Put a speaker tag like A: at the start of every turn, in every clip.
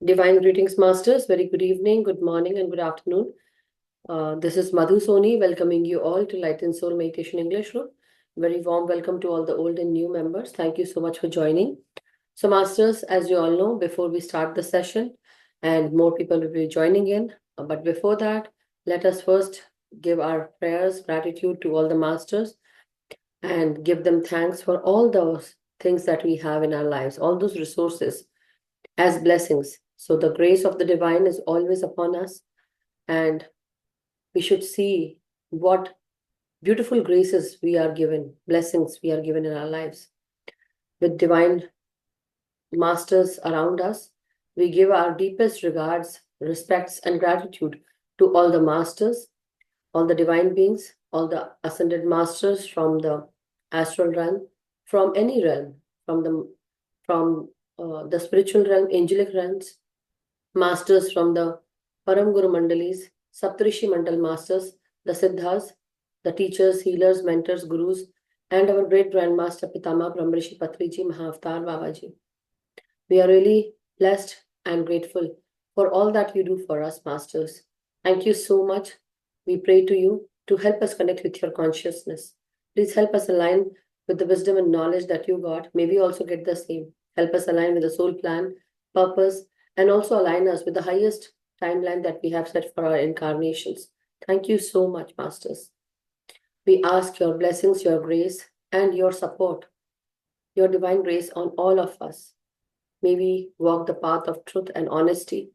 A: Divine greetings, Masters. Very good evening, good morning, and good afternoon. This is Madhu Soni welcoming you all to Light and Soul Meditation English Room. Very warm welcome to all the old and new members. Thank you so much for joining. So, Masters, as you all know, before we start the session, and more people will be joining in, but before that, let us first give our prayers, gratitude to all the Masters, and give them thanks for all those things that we have in our lives, all those resources as blessings. So the grace of the divine is always upon us, and we should see what beautiful graces we are given, blessings we are given in our lives. With divine masters around us, we give our deepest regards, respects, and gratitude to all the masters, all the divine beings, all the ascended masters from the astral realm, from any realm, from the spiritual realm, angelic realms, masters from the Param Guru Mandalis, Saptarishi Mandal masters, the Siddhas, the teachers, healers, mentors, gurus, and our great grandmaster Pitama Brahmrishi Patriji Mahavatar Babaji. We are really blessed and grateful for all that you do for us, masters. Thank you so much. We pray to you to help us connect with your consciousness. Please help us align with the wisdom and knowledge that you got. May we also get the same. Help us align with the soul plan, purpose, and also align us with the highest timeline that we have set for our incarnations. Thank you so much, Masters. We ask your blessings, your grace, and your support, your divine grace on all of us. May we walk the path of truth and honesty.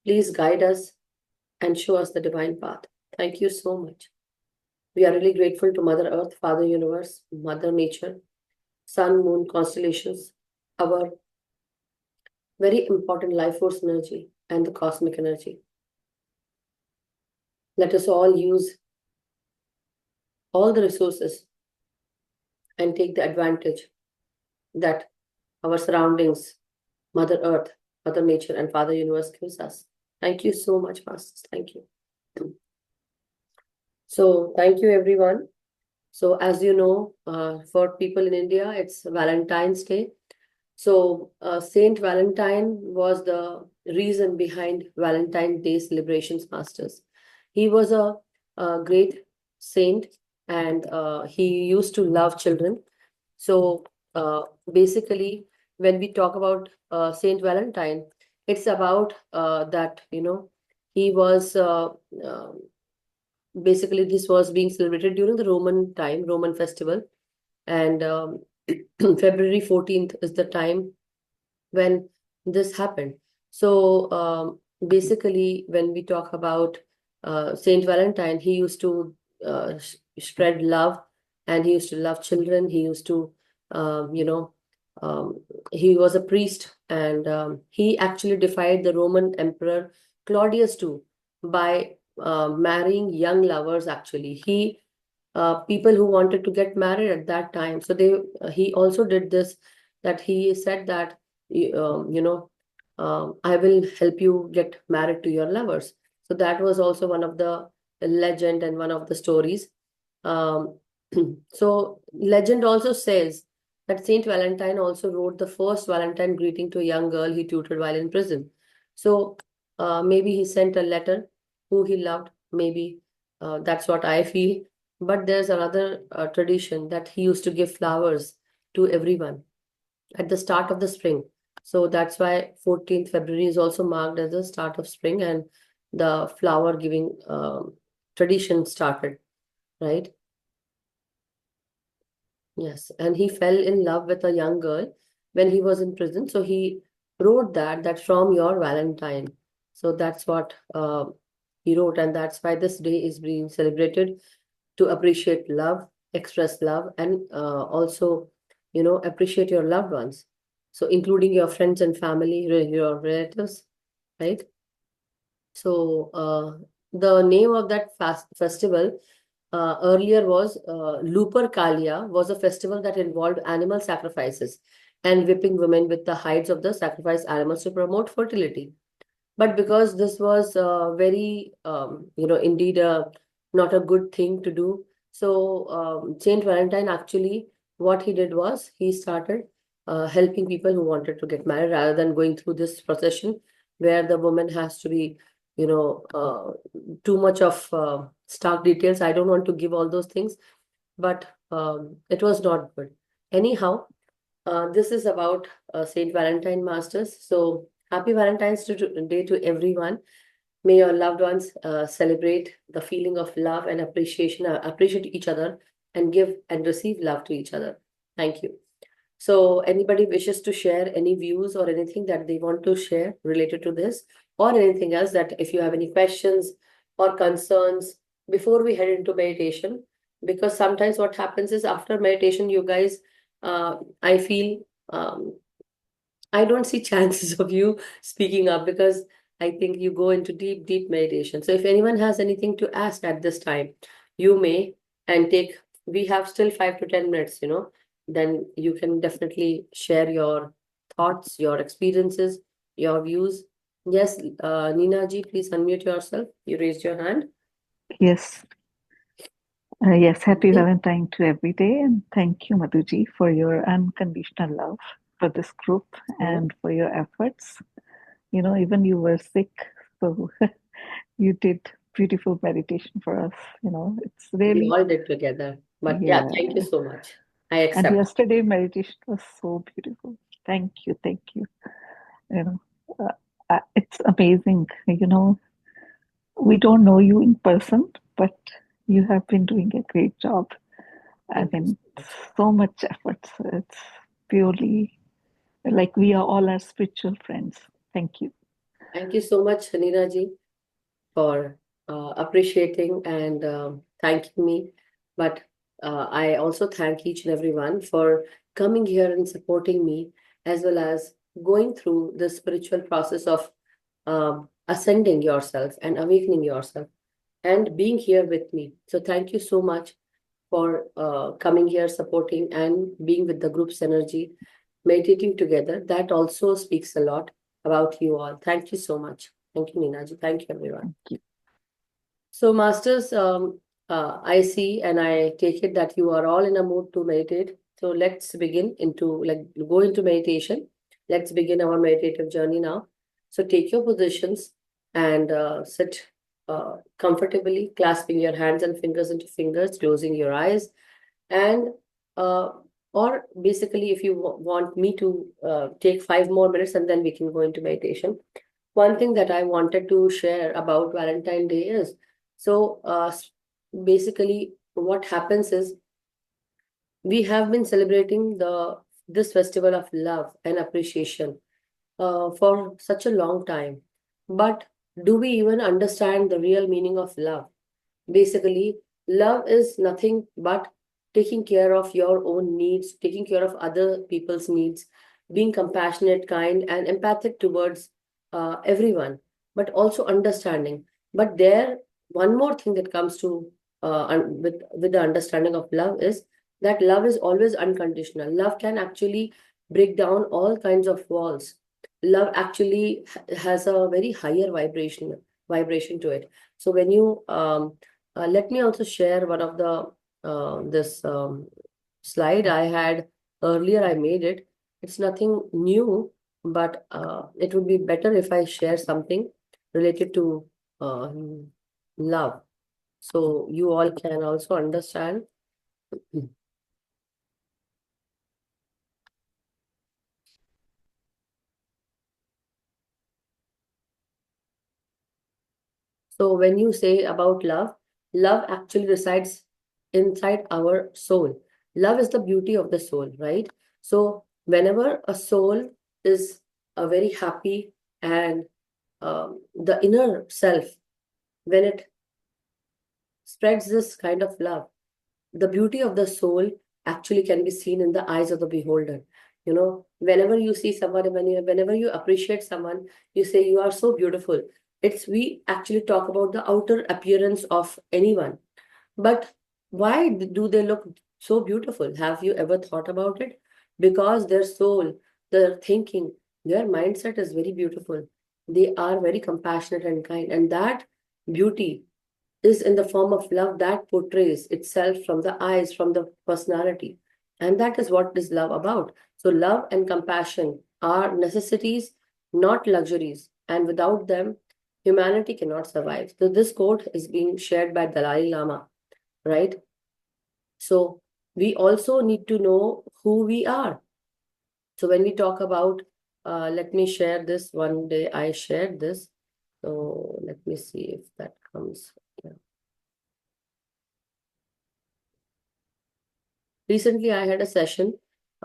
A: Please guide us and show us the divine path. Thank you so much. We are really grateful to Mother Earth, Father Universe, Mother Nature, Sun, Moon, constellations, our very important life force energy, and the cosmic energy. Let us all use all the resources and take the advantage that our surroundings, Mother Earth, Mother Nature, and Father Universe gives us. Thank you so much, Masters. Thank you. So, thank you, everyone. So, as you know, for people in India, it's Valentine's Day. So, Saint Valentine was the reason behind Valentine's Day celebrations, Masters. He was a great saint, and he used to love children. So, basically, when we talk about Saint Valentine, it's about that, he was basically, this was being celebrated during the Roman time, Roman festival. And February 14th is the time when this happened. So basically, when we talk about Saint Valentine, he used to spread love, and he used to love children. He used to, he was a priest, and he actually defied the Roman Emperor Claudius too by marrying young lovers. Actually, he people who wanted to get married at that time. So he also did this, that he said that, I will help you get married to your lovers. So that was also one of the legend and one of the stories. Um, so legend also says that Saint Valentine also wrote the first Valentine greeting to a young girl he tutored while in prison. So maybe he sent a letter who he loved. Maybe that's what I feel. But there's another tradition that he used to give flowers to everyone at the start of the spring. So that's why 14th February is also marked as the start of spring, and the flower giving tradition started, right? Yes. And he fell in love with a young girl when he was in prison. So he wrote that from your Valentine. So that's what he wrote. And that's why this day is being celebrated, to appreciate love, express love, and also, appreciate your loved ones. So, including your friends and family, your relatives, right? So, the name of that festival earlier was Lupercalia, was a festival that involved animal sacrifices and whipping women with the hides of the sacrificed animals to promote fertility. But because this was very, indeed not a good thing to do, so Saint Valentine actually, what he did was he started helping people who wanted to get married rather than going through this procession. where the woman has to be, too much of stark details. I don't want to give all those things, but it was not good. Anyhow, this is about Saint Valentine Masters. So happy Valentine's Day to everyone. May your loved ones celebrate the feeling of love and appreciation, appreciate each other, and give and receive love to each other. Thank you. So, anybody wishes to share any views or anything that they want to share related to this, or anything else, that if you have any questions or concerns before we head into meditation, because sometimes what happens is after meditation, you guys, I feel I don't see chances of you speaking up, because I think you go into deep, deep meditation. So if anyone has anything to ask at this time, you may, and we have still 5 to 10 minutes, then you can definitely share your thoughts, your experiences, your views. Yes, Nina ji, please unmute yourself. You raised your hand.
B: Yes. Yes, happy
A: Okay.
B: Valentine to every day. And thank you, Madhuji, for your unconditional love for this group
A: Mhm.
B: and for your efforts. Even you were sick, so you did beautiful meditation for us. It's
A: We
B: really,
A: all did together. But yeah,
B: yeah.
A: thank you so much. I
B: And
A: accept.
B: yesterday meditation was so beautiful. Thank you, thank you. You know, it's amazing. We don't know you in person, but you have been doing a great job. I
A: Thank you so
B: mean,
A: much.
B: so much effort. It's purely like we are all our spiritual friends. Thank you.
A: Thank you so much, Nina ji, for appreciating and thanking me. But I also thank each and everyone for coming here and supporting me, as well as going through the spiritual process of ascending yourself and awakening yourself and being here with me. So thank you so much for coming here, supporting, and being with the group's energy, meditating together. That also speaks a lot about you all. Thank you so much. Thank you, Ninaji. Thank you, everyone.
B: Thank you.
A: So, Masters, I see and I take it that you are all in a mood to meditate. So let's begin into go into meditation. Let's begin our meditative journey now. So take your positions and sit comfortably, clasping your hands and fingers into fingers, closing your eyes, and uh, or basically, if you want me to take 5 more minutes, and then we can go into meditation. One thing that I wanted to share about Valentine Day is, so basically what happens is, we have been celebrating this festival of love and appreciation for such a long time. But do we even understand the real meaning of love? Basically, love is nothing but taking care of your own needs, taking care of other people's needs, being compassionate, kind, and empathic towards everyone, but also understanding. But there, one more thing that comes to with the understanding of love is that love is always unconditional. Love can actually break down all kinds of walls. Love actually has a very higher vibration to it. So when you let me also share one of the this slide I had earlier. I made it. It's nothing new, but it would be better if I share something related to uh, love, so you all can also understand. So when you say about love, love actually resides inside our soul. Love is the beauty of the soul, right? So whenever a soul is a very happy, and the inner self, when it spreads this kind of love, the beauty of the soul actually can be seen in the eyes of the beholder. Whenever you see someone, whenever you appreciate someone, you say you are so beautiful. We actually talk about the outer appearance of anyone, but why do they look so beautiful? Have you ever thought about it? Because their soul, their thinking, their mindset is very beautiful. They are very compassionate and kind, and that beauty is in the form of love that portrays itself from the eyes, from the personality. And that is what is love about. So, love and compassion are necessities, not luxuries. and without them, humanity cannot survive. So this quote is being shared by Dalai Lama, right? So we also need to know who we are. So when we talk about, let me share this. One day I shared this. So let me see if that comes. Yeah. Recently, I had a session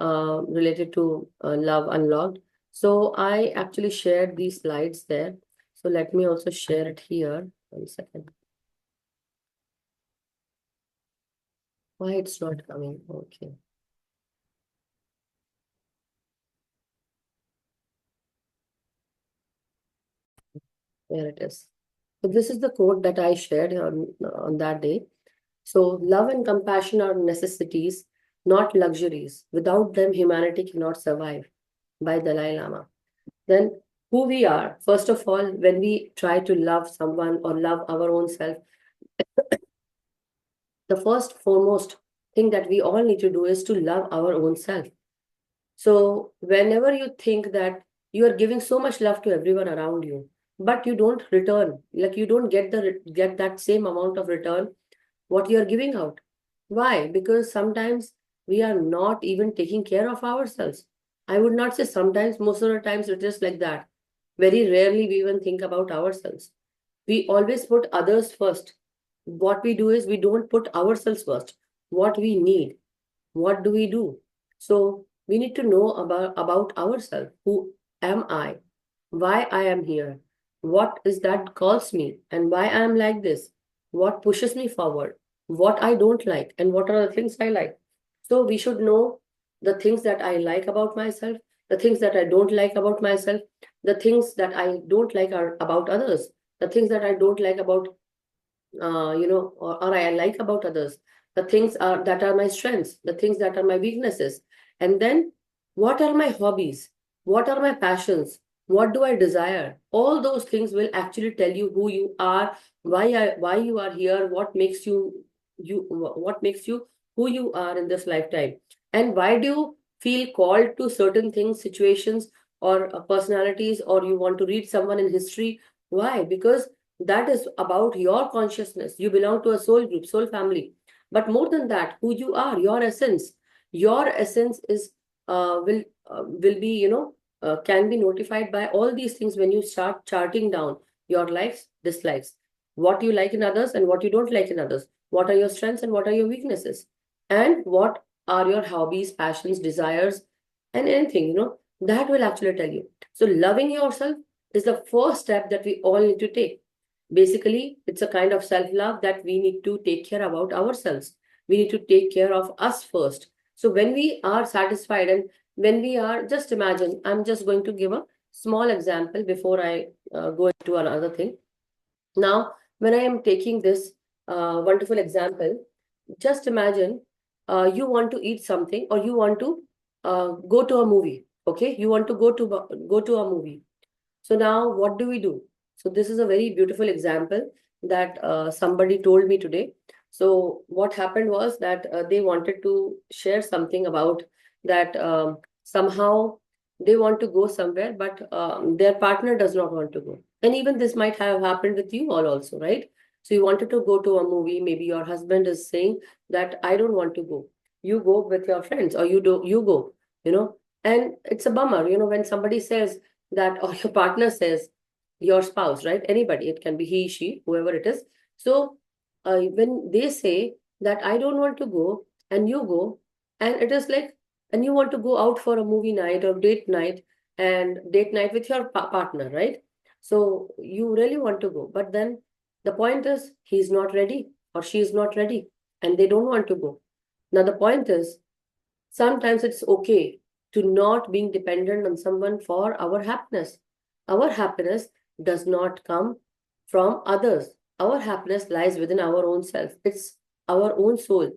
A: related to Love Unlocked. So I actually shared these slides there. So let me also share it here. 1 second. Why it's not coming? Okay. There it is. So this is the quote that I shared on that day. So love and compassion are necessities, not luxuries. Without them, humanity cannot survive. By Dalai Lama. Then who we are, first of all, when we try to love someone or love our own self, the first foremost thing that we all need to do is to love our own self. So whenever you think that you are giving so much love to everyone around you, but you don't return, like you don't get that same amount of return what you are giving out. Why? Because sometimes we are not even taking care of ourselves. I would not say sometimes, most of the times it is like that. Very rarely we even think about ourselves. We always put others first. What we do is we don't put ourselves first. What we need, what do we do? So we need to know about ourselves. Who am I? Why I am here? What is that calls me? And why I am like this? What pushes me forward? What I don't like? And what are the things I like? So we should know the things that I like about myself, the things that I don't like about myself, the things that I don't like are about others, the things that I don't like about or I like about others, the things are that are my strengths, the things that are my weaknesses, and then what are my hobbies, what are my passions, what do I desire. All those things will actually tell you who you are, why you are here, what makes you who you are in this lifetime, and why do you feel called to certain things, situations, or personalities, or you want to read someone in history. Why? Because that is about your consciousness. You belong to a soul group, soul family. But more than that, who you are, your essence is will be can be notified by all these things when you start charting down your likes, dislikes, what you like in others and what you don't like in others, what are your strengths and what are your weaknesses, and what are your hobbies, passions, desires, and anything that will actually tell you. So loving yourself is the first step that we all need to take. Basically, it's a kind of self love that we need to take care about ourselves. We need to take care of us first. So when we are satisfied and when we are, just imagine, I'm just going to give a small example before I go into another thing. Now, when I am taking this wonderful example, just imagine you want to eat something or you want to go to a movie. Okay, you want to go to a movie. So now what do we do? So this is a very beautiful example that somebody told me today. So what happened was that they wanted to share something about that somehow they want to go somewhere, but their partner does not want to go. And even this might have happened with you all also, right? So you wanted to go to a movie, maybe your husband is saying that I don't want to go. You go with your friends or you go, and it's a bummer, when somebody says that, or your partner says, your spouse, right? Anybody, it can be he, she, whoever it is. So when they say that I don't want to go and you go, and it is like, and you want to go out for a movie night or date night with your partner, right? So you really want to go, but then the point is he's not ready or she is not ready and they don't want to go. Now the point is, sometimes it's okay to not being dependent on someone for our happiness. Our happiness does not come from others. Our happiness lies within our own self. It's our own soul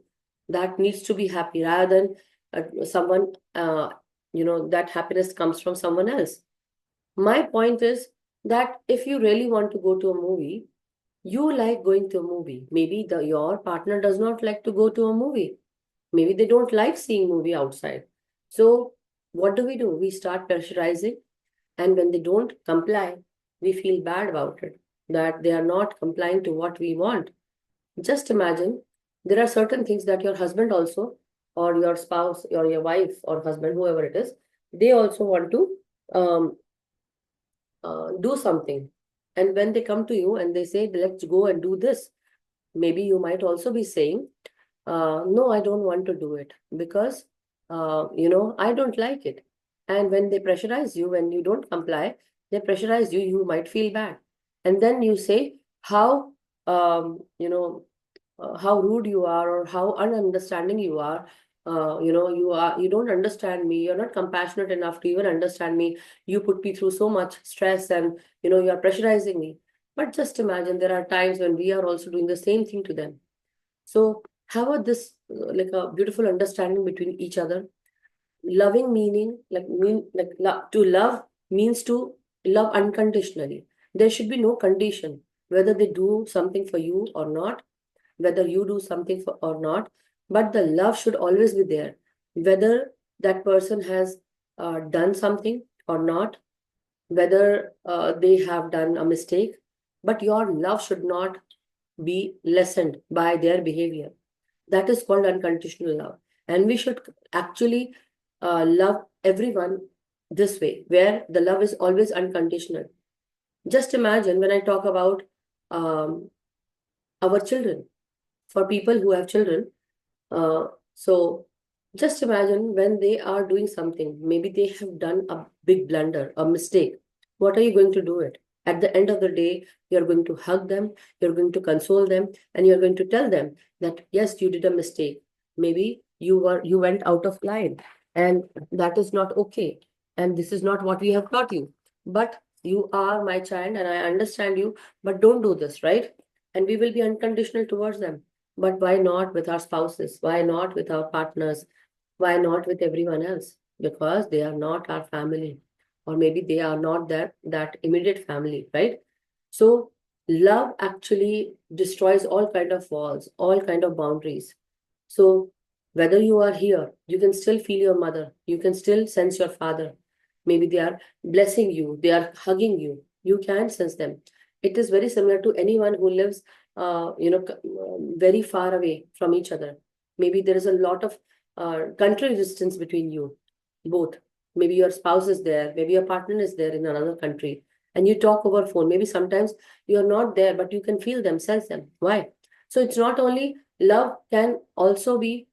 A: that needs to be happy rather than someone, that happiness comes from someone else. My point is that if you really want to go to a movie, you like going to a movie. Maybe your partner does not like to go to a movie. Maybe they don't like seeing movie outside. So what do? We start pressurizing, and when they don't comply, we feel bad about it, that they are not complying to what we want. Just imagine there are certain things that your husband also, or your spouse, or your wife, or husband, whoever it is, they also want to um, do something. And when they come to you and they say, let's go and do this, maybe you might also be saying, no, I don't want to do it because, I don't like it. And when they pressurize you, when you don't comply, they pressurize you, you might feel bad. And then you say um, you know, how rude you are or how ununderstanding you are. You don't understand me. You're not compassionate enough to even understand me. You put me through so much stress, and you are pressurizing me. But just imagine there are times when we are also doing the same thing to them. So how about this, like a beautiful understanding between each other? Loving meaning, to love means to love unconditionally. There should be no condition, whether they do something for you or not, whether you do something for or not, but the love should always be there, whether that person has done something or not, whether they have done a mistake, but your love should not be lessened by their behavior. That is called unconditional love. And we should actually love everyone this way, where the love is always unconditional. Just imagine when I talk about um, our children, for people who have children. So just imagine when they are doing something, maybe they have done a big blunder, a mistake. What are you going to do it? At the end of the day, you're going to hug them, you're going to console them, and you're going to tell them that yes, you did a mistake. Maybe you went out of line, and that is not okay. And this is not what we have taught you. But you are my child, and I understand you, but don't do this, right? And we will be unconditional towards them. But why not with our spouses? Why not with our partners? Why not with everyone else? Because they are not our family, or maybe they are not that immediate family, right? So love actually destroys all kind of walls, all kind of boundaries. So whether you are here, you can still feel your mother, you can still sense your father. Maybe they are blessing you, they are hugging you. You can sense them. It is very similar to anyone who lives, very far away from each other. Maybe there is a lot of country distance between you both. Maybe your spouse is there, maybe your partner is there in another country, and you talk over phone. Maybe sometimes you're not there, but you can feel them, sense them. Why? So it's not only love, can also be,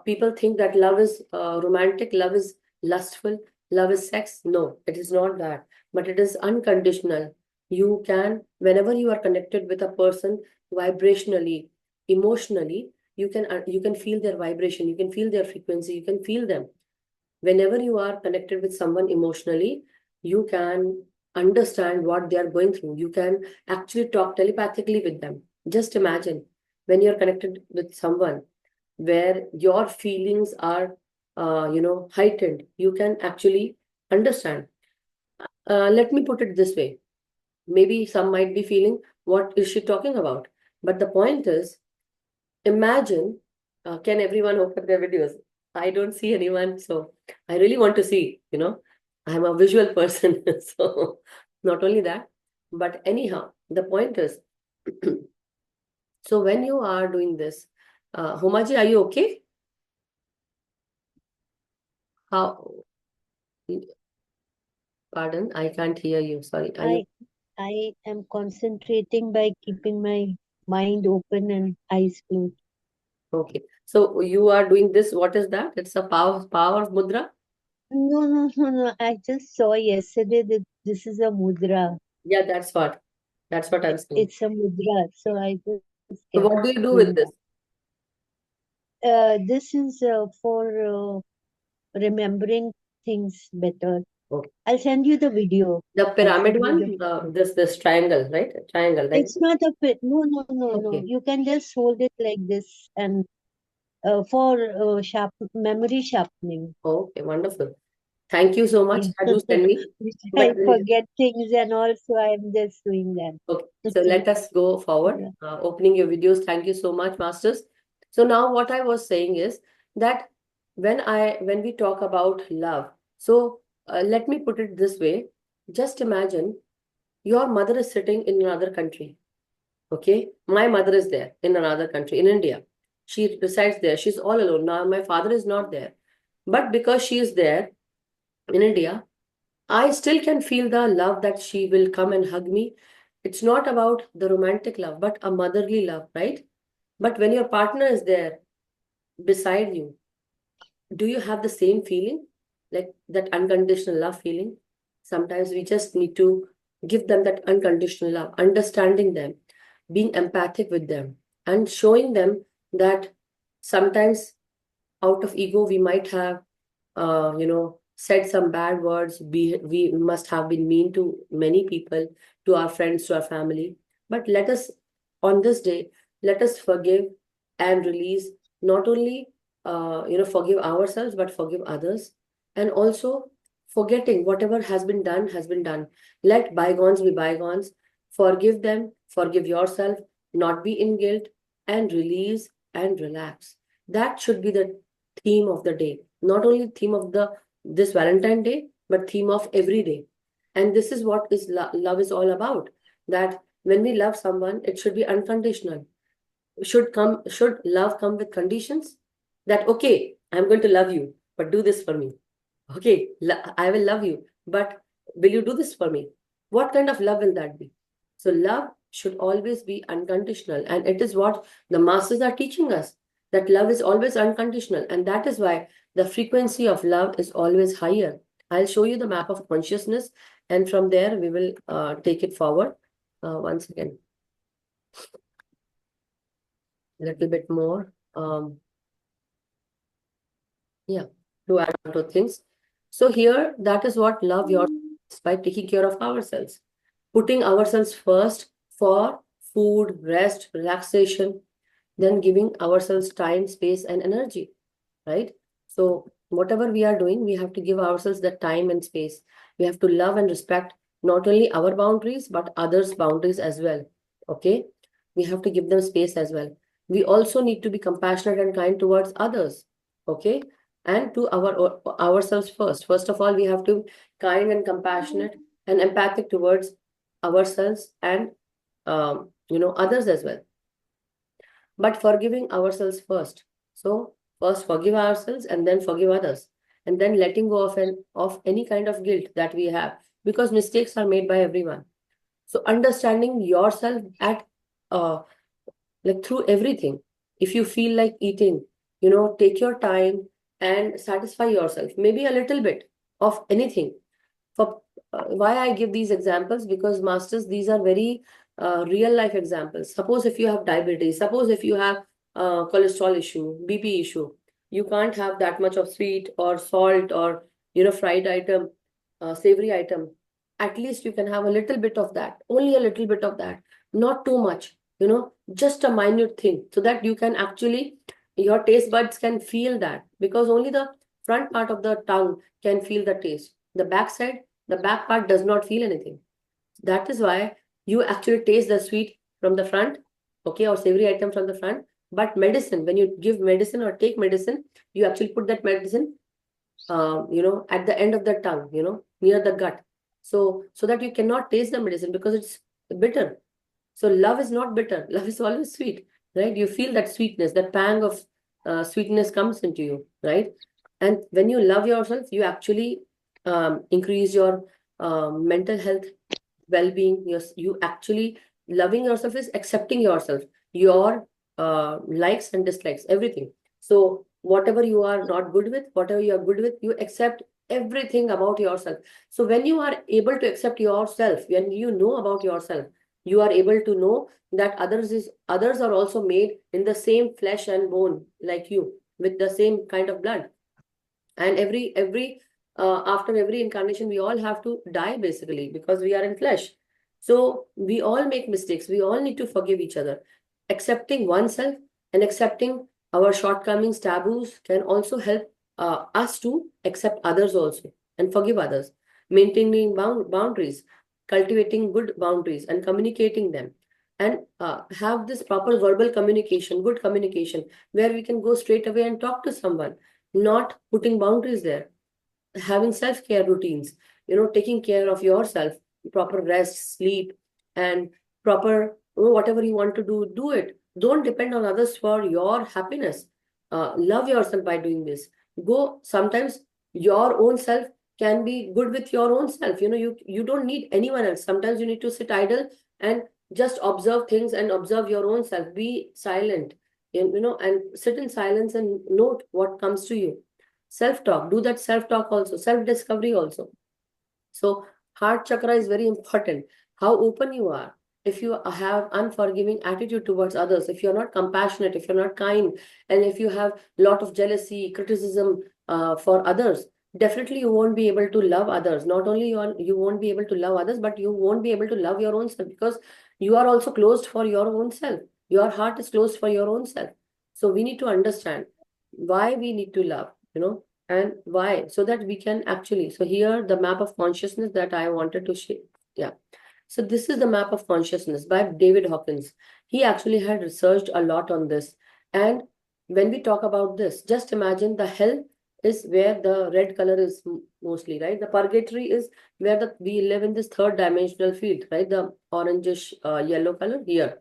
A: people think that love is romantic, love is lustful, love is sex. No, it is not that, but it is unconditional. You can, whenever you are connected with a person vibrationally, emotionally, you can feel their vibration, you can feel their frequency, you can feel them. Whenever you are connected with someone emotionally, you can understand what they are going through. You can actually talk telepathically with them. Just imagine when you're connected with someone where your feelings are, heightened, you can actually understand. Let me put it this way. Maybe some might be feeling, what is she talking about? But the point is, imagine, can everyone open their videos? I don't see anyone, so I really want to see, I'm a visual person. So not only that, but anyhow, the point is, so when you are doing this, Homaji, are you okay? How, pardon, I can't hear you. Sorry. Are you
C: I I am concentrating by keeping my mind open and eyes closed.
A: okay? So you are doing this. What is that? It's a power mudra.
C: No, no, no, no. I just saw yesterday that this is a mudra.
A: Yeah, that's what I'm saying.
C: It's a mudra. So I just kept
A: So what do you
C: doing
A: do
C: that.
A: with this?
C: This is for remembering things better.
A: Okay.
C: I'll send you the video.
A: The
C: I'll
A: pyramid
C: send you the
A: one,
C: video.
A: this triangle, right? Triangle, right?
C: It's not a pit. No, no, no, no.
A: Okay.
C: You can just hold it like this and for memory sharpening.
A: Okay, wonderful. Thank you so much.
C: Yeah.
A: Do send me.
C: Which
A: But
C: I forget things and also I'm just doing that.
A: okay, so
C: It's
A: let us go forward.
C: yeah.
A: Opening your videos. Thank you so much, masters. So now what I was saying is that when we talk about love, so let me put it this way. Just imagine Your mother is sitting in another country. Okay, my mother is there in another country, in India. She resides there. She's all alone. Now my father is not there. But because she is there in India, I still can feel the love that she will come and hug me. It's not about the romantic love, but a motherly love, right? But when your partner is there beside you, do you have the same feeling? Like that unconditional love feeling? Sometimes we just need to give them that unconditional love, understanding them, being empathic with them, and showing them that sometimes out of ego we might have said some bad words. We must have been mean to many people, to our friends, to our family. But let us, on this day, let us forgive and release, not only forgive ourselves, but forgive others. And also forgetting whatever has been done has been done. Let bygones be bygones. Forgive them, forgive yourself, not be in guilt, and release and relax. That should be the theme of the day. Not only theme of this Valentine Day, but theme of every day. And this is what is love is all about. That when we love someone, it should be unconditional. Should love come with conditions? That okay, I'm going to love you, but do this for me. Okay, I will love you, but will you do this for me? What kind of love will that be? So love should always be unconditional, and it is what the masters are teaching us, that love is always unconditional, and that is why the frequency of love is always higher. I'll show you the map of consciousness, and from there we will take it forward. Once again, a little bit more. Yeah, to add on to things. So here, that is what love yourself is, by taking care of ourselves, putting ourselves first for food, rest, relaxation, then giving ourselves time, space, and energy, right? So whatever we are doing, we have to give ourselves the time and space. We have to love and respect not only our boundaries, but others' boundaries as well. Okay? We have to give them space as well. We also need to be compassionate and kind towards others. Okay? And to ourselves first. First of all, we have to kind and compassionate and empathic towards ourselves and others as well. But forgiving ourselves first. So first forgive ourselves and then forgive others, and then letting go of any kind of guilt that we have, because mistakes are made by everyone. So understanding yourself at like through everything. If you feel like eating, take your time and satisfy yourself, maybe a little bit of anything. For why I give these examples, because masters, these are very real life examples. Suppose if you have diabetes, suppose if you have cholesterol issue, BP issue, you can't have that much of sweet or salt or fried item, savory item. At least you can have a little bit of that, only a little bit of that, not too much, just a minute thing, so that you can actually, your taste buds can feel that, because only the front part of the tongue can feel the taste. The back part does not feel anything. That is why you actually taste the sweet from the front, okay, or savory item from the front. But medicine, when you give medicine or take medicine, you actually put that medicine, at the end of the tongue, near the gut. So that you cannot taste the medicine because it's bitter. So love is not bitter. Love is always sweet, right? You feel that sweetness, that pang of sweetness comes into you, right? And when you love yourself, you actually increase your mental health, well-being. You actually, loving yourself is accepting yourself, your likes and dislikes, everything. So whatever you are not good with, whatever you are good with, you accept everything about yourself. So when you are able to accept yourself, when you know about yourself, you are able to know that others are also made in the same flesh and bone like you, with the same kind of blood. And every after every incarnation, we all have to die, basically, because we are in flesh. So we all make mistakes. We all need to forgive each other. Accepting oneself and accepting our shortcomings, taboos, can also help us to accept others also and forgive others. Maintaining boundaries, cultivating good boundaries and communicating them, and have this proper verbal communication, good communication, where we can go straight away and talk to someone, not putting boundaries there. Having self-care routines, taking care of yourself, proper rest, sleep, and proper, whatever you want to do it. Don't depend on others for your happiness. Love yourself by doing this. Go, sometimes your own self can be good with your own self. You don't need anyone else. Sometimes you need to sit idle and just observe things and observe your own self. Be silent, and sit in silence and note what comes to you. Self-talk, do that self-talk also, self-discovery also. So heart chakra is very important. How open you are. If you have unforgiving attitude towards others, if you're not compassionate, if you're not kind, and if you have a lot of jealousy, criticism for others, definitely you won't be able to love others. Not only you won't be able to love others, but you won't be able to love your own self, because you are also closed for your own self. Your heart is closed for your own self. So we need to understand why we need to love, and why, so that we can actually, so here the map of consciousness that I wanted to share. Yeah, so this is the map of consciousness by David Hawkins. He actually had researched a lot on this. And when we talk about this, just imagine the hell is where the red color is mostly, right? The purgatory is where we live in this third dimensional field, right? The orangish yellow color here.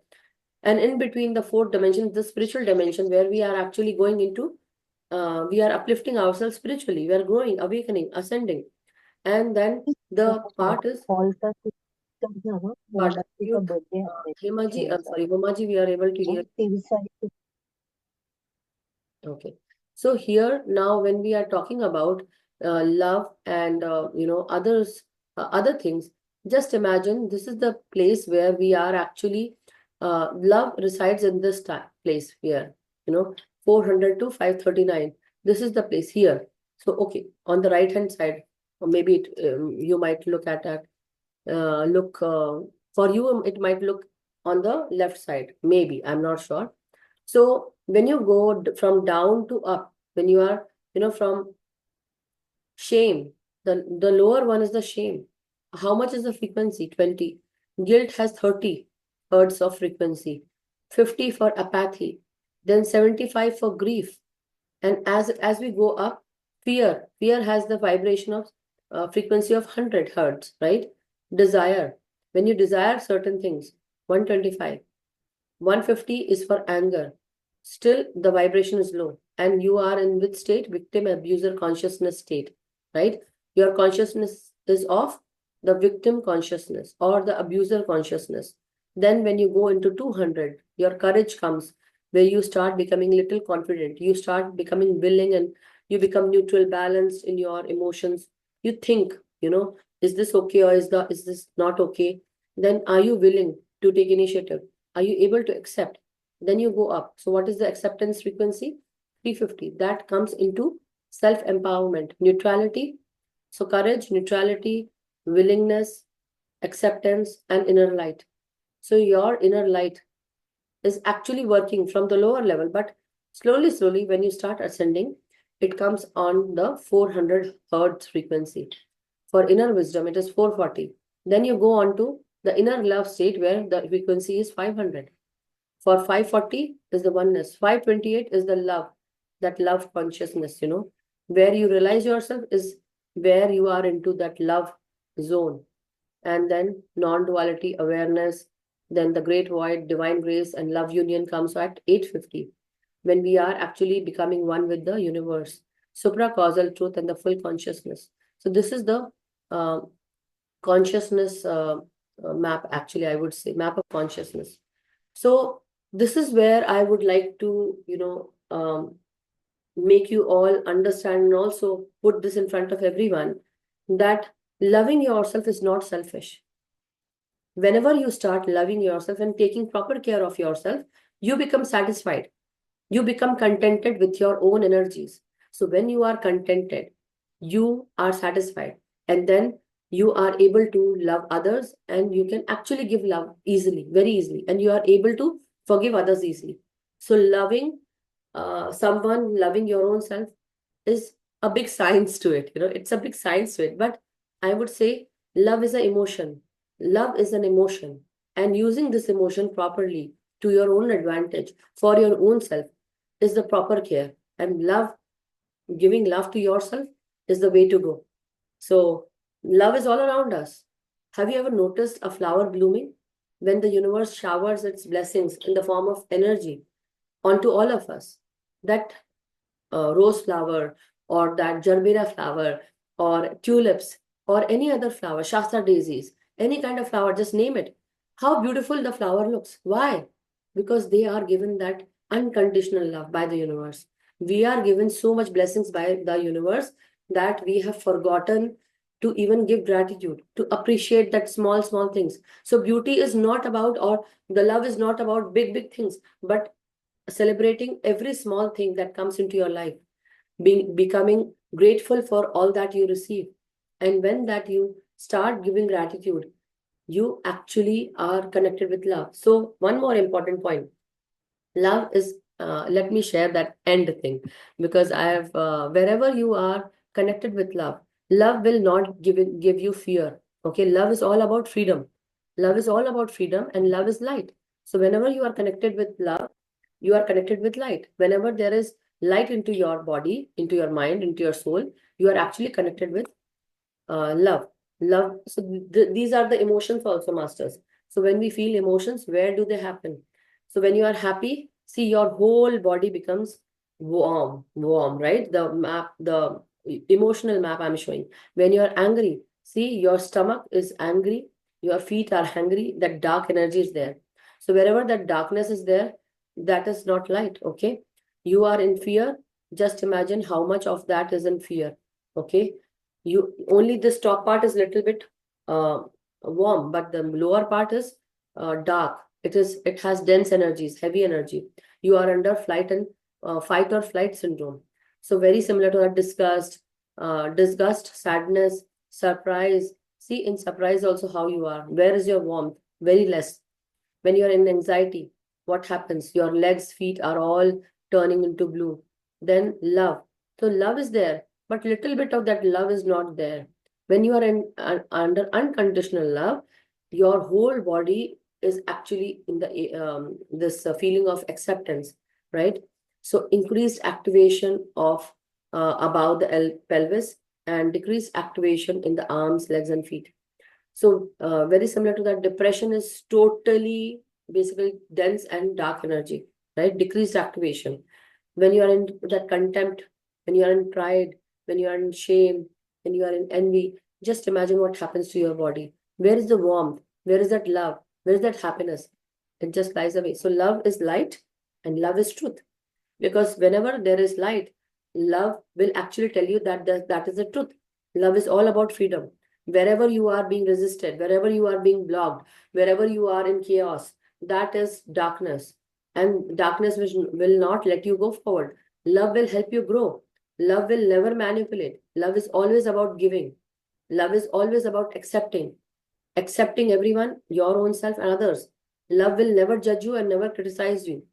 A: And in between the fourth dimension, the spiritual dimension, where we are actually going into, we are uplifting ourselves spiritually. We are growing, awakening, ascending. And then the part is, pardon, Hemaji, sorry, Homaji, we are able to hear. Okay. So here now, when we are talking about love and other things, just imagine this is the place where we are actually, love resides in this place here, 400 to 539. This is the place here. So okay, on the right hand side, or maybe you might look at that. For you, it might look on the left side. Maybe, I'm not sure. So when you go from down to up, when you are, from shame, the lower one is the shame. How much is the frequency? 20. Guilt has 30 hertz of frequency, 50 for apathy, then 75 for grief. And as we go up, fear has the vibration of frequency of 100 hertz, right? Desire, when you desire certain things, 125. 150 is for anger. Still, the vibration is low. And you are in which state? Victim abuser consciousness state, right? Your consciousness is of the victim consciousness or the abuser consciousness. Then when you go into 200, your courage comes, where you start becoming little confident. You start becoming willing, and you become neutral, balanced in your emotions. You think, is this okay, or is this not okay? Then are you willing to take initiative? Are you able to accept? Then you go up. So what is the acceptance frequency? 350. That comes into self-empowerment, neutrality. So courage, neutrality, willingness, acceptance, and inner light. So your inner light is actually working from the lower level, but slowly, when you start ascending, it comes on the 400 hertz frequency. For inner wisdom, it is 440. Then you go on to the inner love state, where the frequency is 500. For 540 is the oneness. 528 is the love, that love consciousness, where you realize yourself is where you are into that love zone. And then non-duality awareness, then the great void, divine grace, and love union comes at 850, when we are actually becoming one with the universe, supra-causal truth, and the full consciousness. So this is the consciousness map, actually, I would say, map of consciousness. So this is where I would like to, make you all understand, and also put this in front of everyone, that loving yourself is not selfish. Whenever you start loving yourself and taking proper care of yourself, you become satisfied. You become contented with your own energies. So when you are contented, you are satisfied, and then you are able to love others, and you can actually give love easily, very easily, and you are able to forgive others easily. So loving someone, loving your own self is a big science to it. It's a big science to it. But I would say love is an emotion. Love is an emotion. And using this emotion properly to your own advantage for your own self is the proper care. And giving love to yourself is the way to go. So love is all around us. Have you ever noticed a flower blooming? When the universe showers its blessings in the form of energy onto all of us, that rose flower or that gerbera flower or tulips or any other flower, Shasta daisies, any kind of flower, just name it. How beautiful the flower looks. Why? Because they are given that unconditional love by the universe. We are given so much blessings by the universe that we have forgotten to even give gratitude, to appreciate that small, small things. So beauty is not about, or the love is not about big, big things, but celebrating every small thing that comes into your life, becoming grateful for all that you receive. And when that you start giving gratitude, you actually are connected with love. So one more important point, love is, let me share that end thing, because I have, wherever you are connected with love, love will not give you fear. Okay, love is all about freedom. Love is all about freedom, and love is light. So whenever you are connected with love, you are connected with light. Whenever there is light into your body, into your mind, into your soul, you are actually connected with love. Love. So these are the emotions also, masters. So when we feel emotions, where do they happen? So when you are happy, see, your whole body becomes warm, right? The map, the emotional map I'm showing. When you are angry, see, your stomach is angry, your feet are hungry, that dark energy is there. So wherever that darkness is there, that is not light, okay? You are in fear, just imagine how much of that is in fear, okay? You only, this top part is little bit warm, but the lower part is dark. It has dense energies, heavy energy. You are under fight or flight syndrome. So very similar to that, disgust, sadness, surprise. See, in surprise also how you are. Where is your warmth? Very less. When you are in anxiety, what happens? Your legs, feet are all turning into blue. Then love. So love is there, but little bit of that love is not there. When you are under unconditional love, your whole body is actually in the this feeling of acceptance, right? So increased activation of above the pelvis, and decreased activation in the arms, legs, and feet. So very similar to that, depression is totally basically dense and dark energy, right? Decreased activation. When you are in that contempt, when you are in pride, when you are in shame, when you are in envy, just imagine what happens to your body. Where is the warmth? Where is that love? Where is that happiness? It just flies away. So love is light and love is truth. Because whenever there is light, love will actually tell you that is the truth. Love is all about freedom. Wherever you are being resisted, wherever you are being blocked, wherever you are in chaos, that is darkness. And darkness will not let you go forward. Love will help you grow. Love will never manipulate. Love is always about giving. Love is always about accepting everyone, your own self, and others. Love will never judge you and never criticize you.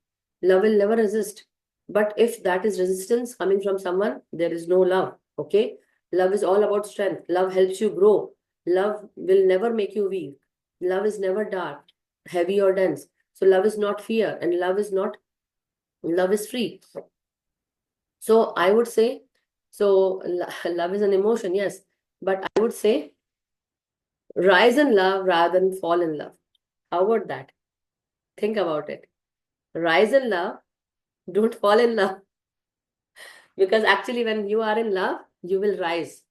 A: Love will never resist. But if that is resistance coming from someone, there is no love. Okay? Love is all about strength. Love helps you grow. Love will never make you weak. Love is never dark, heavy, or dense. So love is not fear, and love is free. So I would say, so love is an emotion, yes. But I would say rise in love rather than fall in love. How about that? Think about it. Rise in love, don't fall in love. Because actually, when you are in love, you will rise.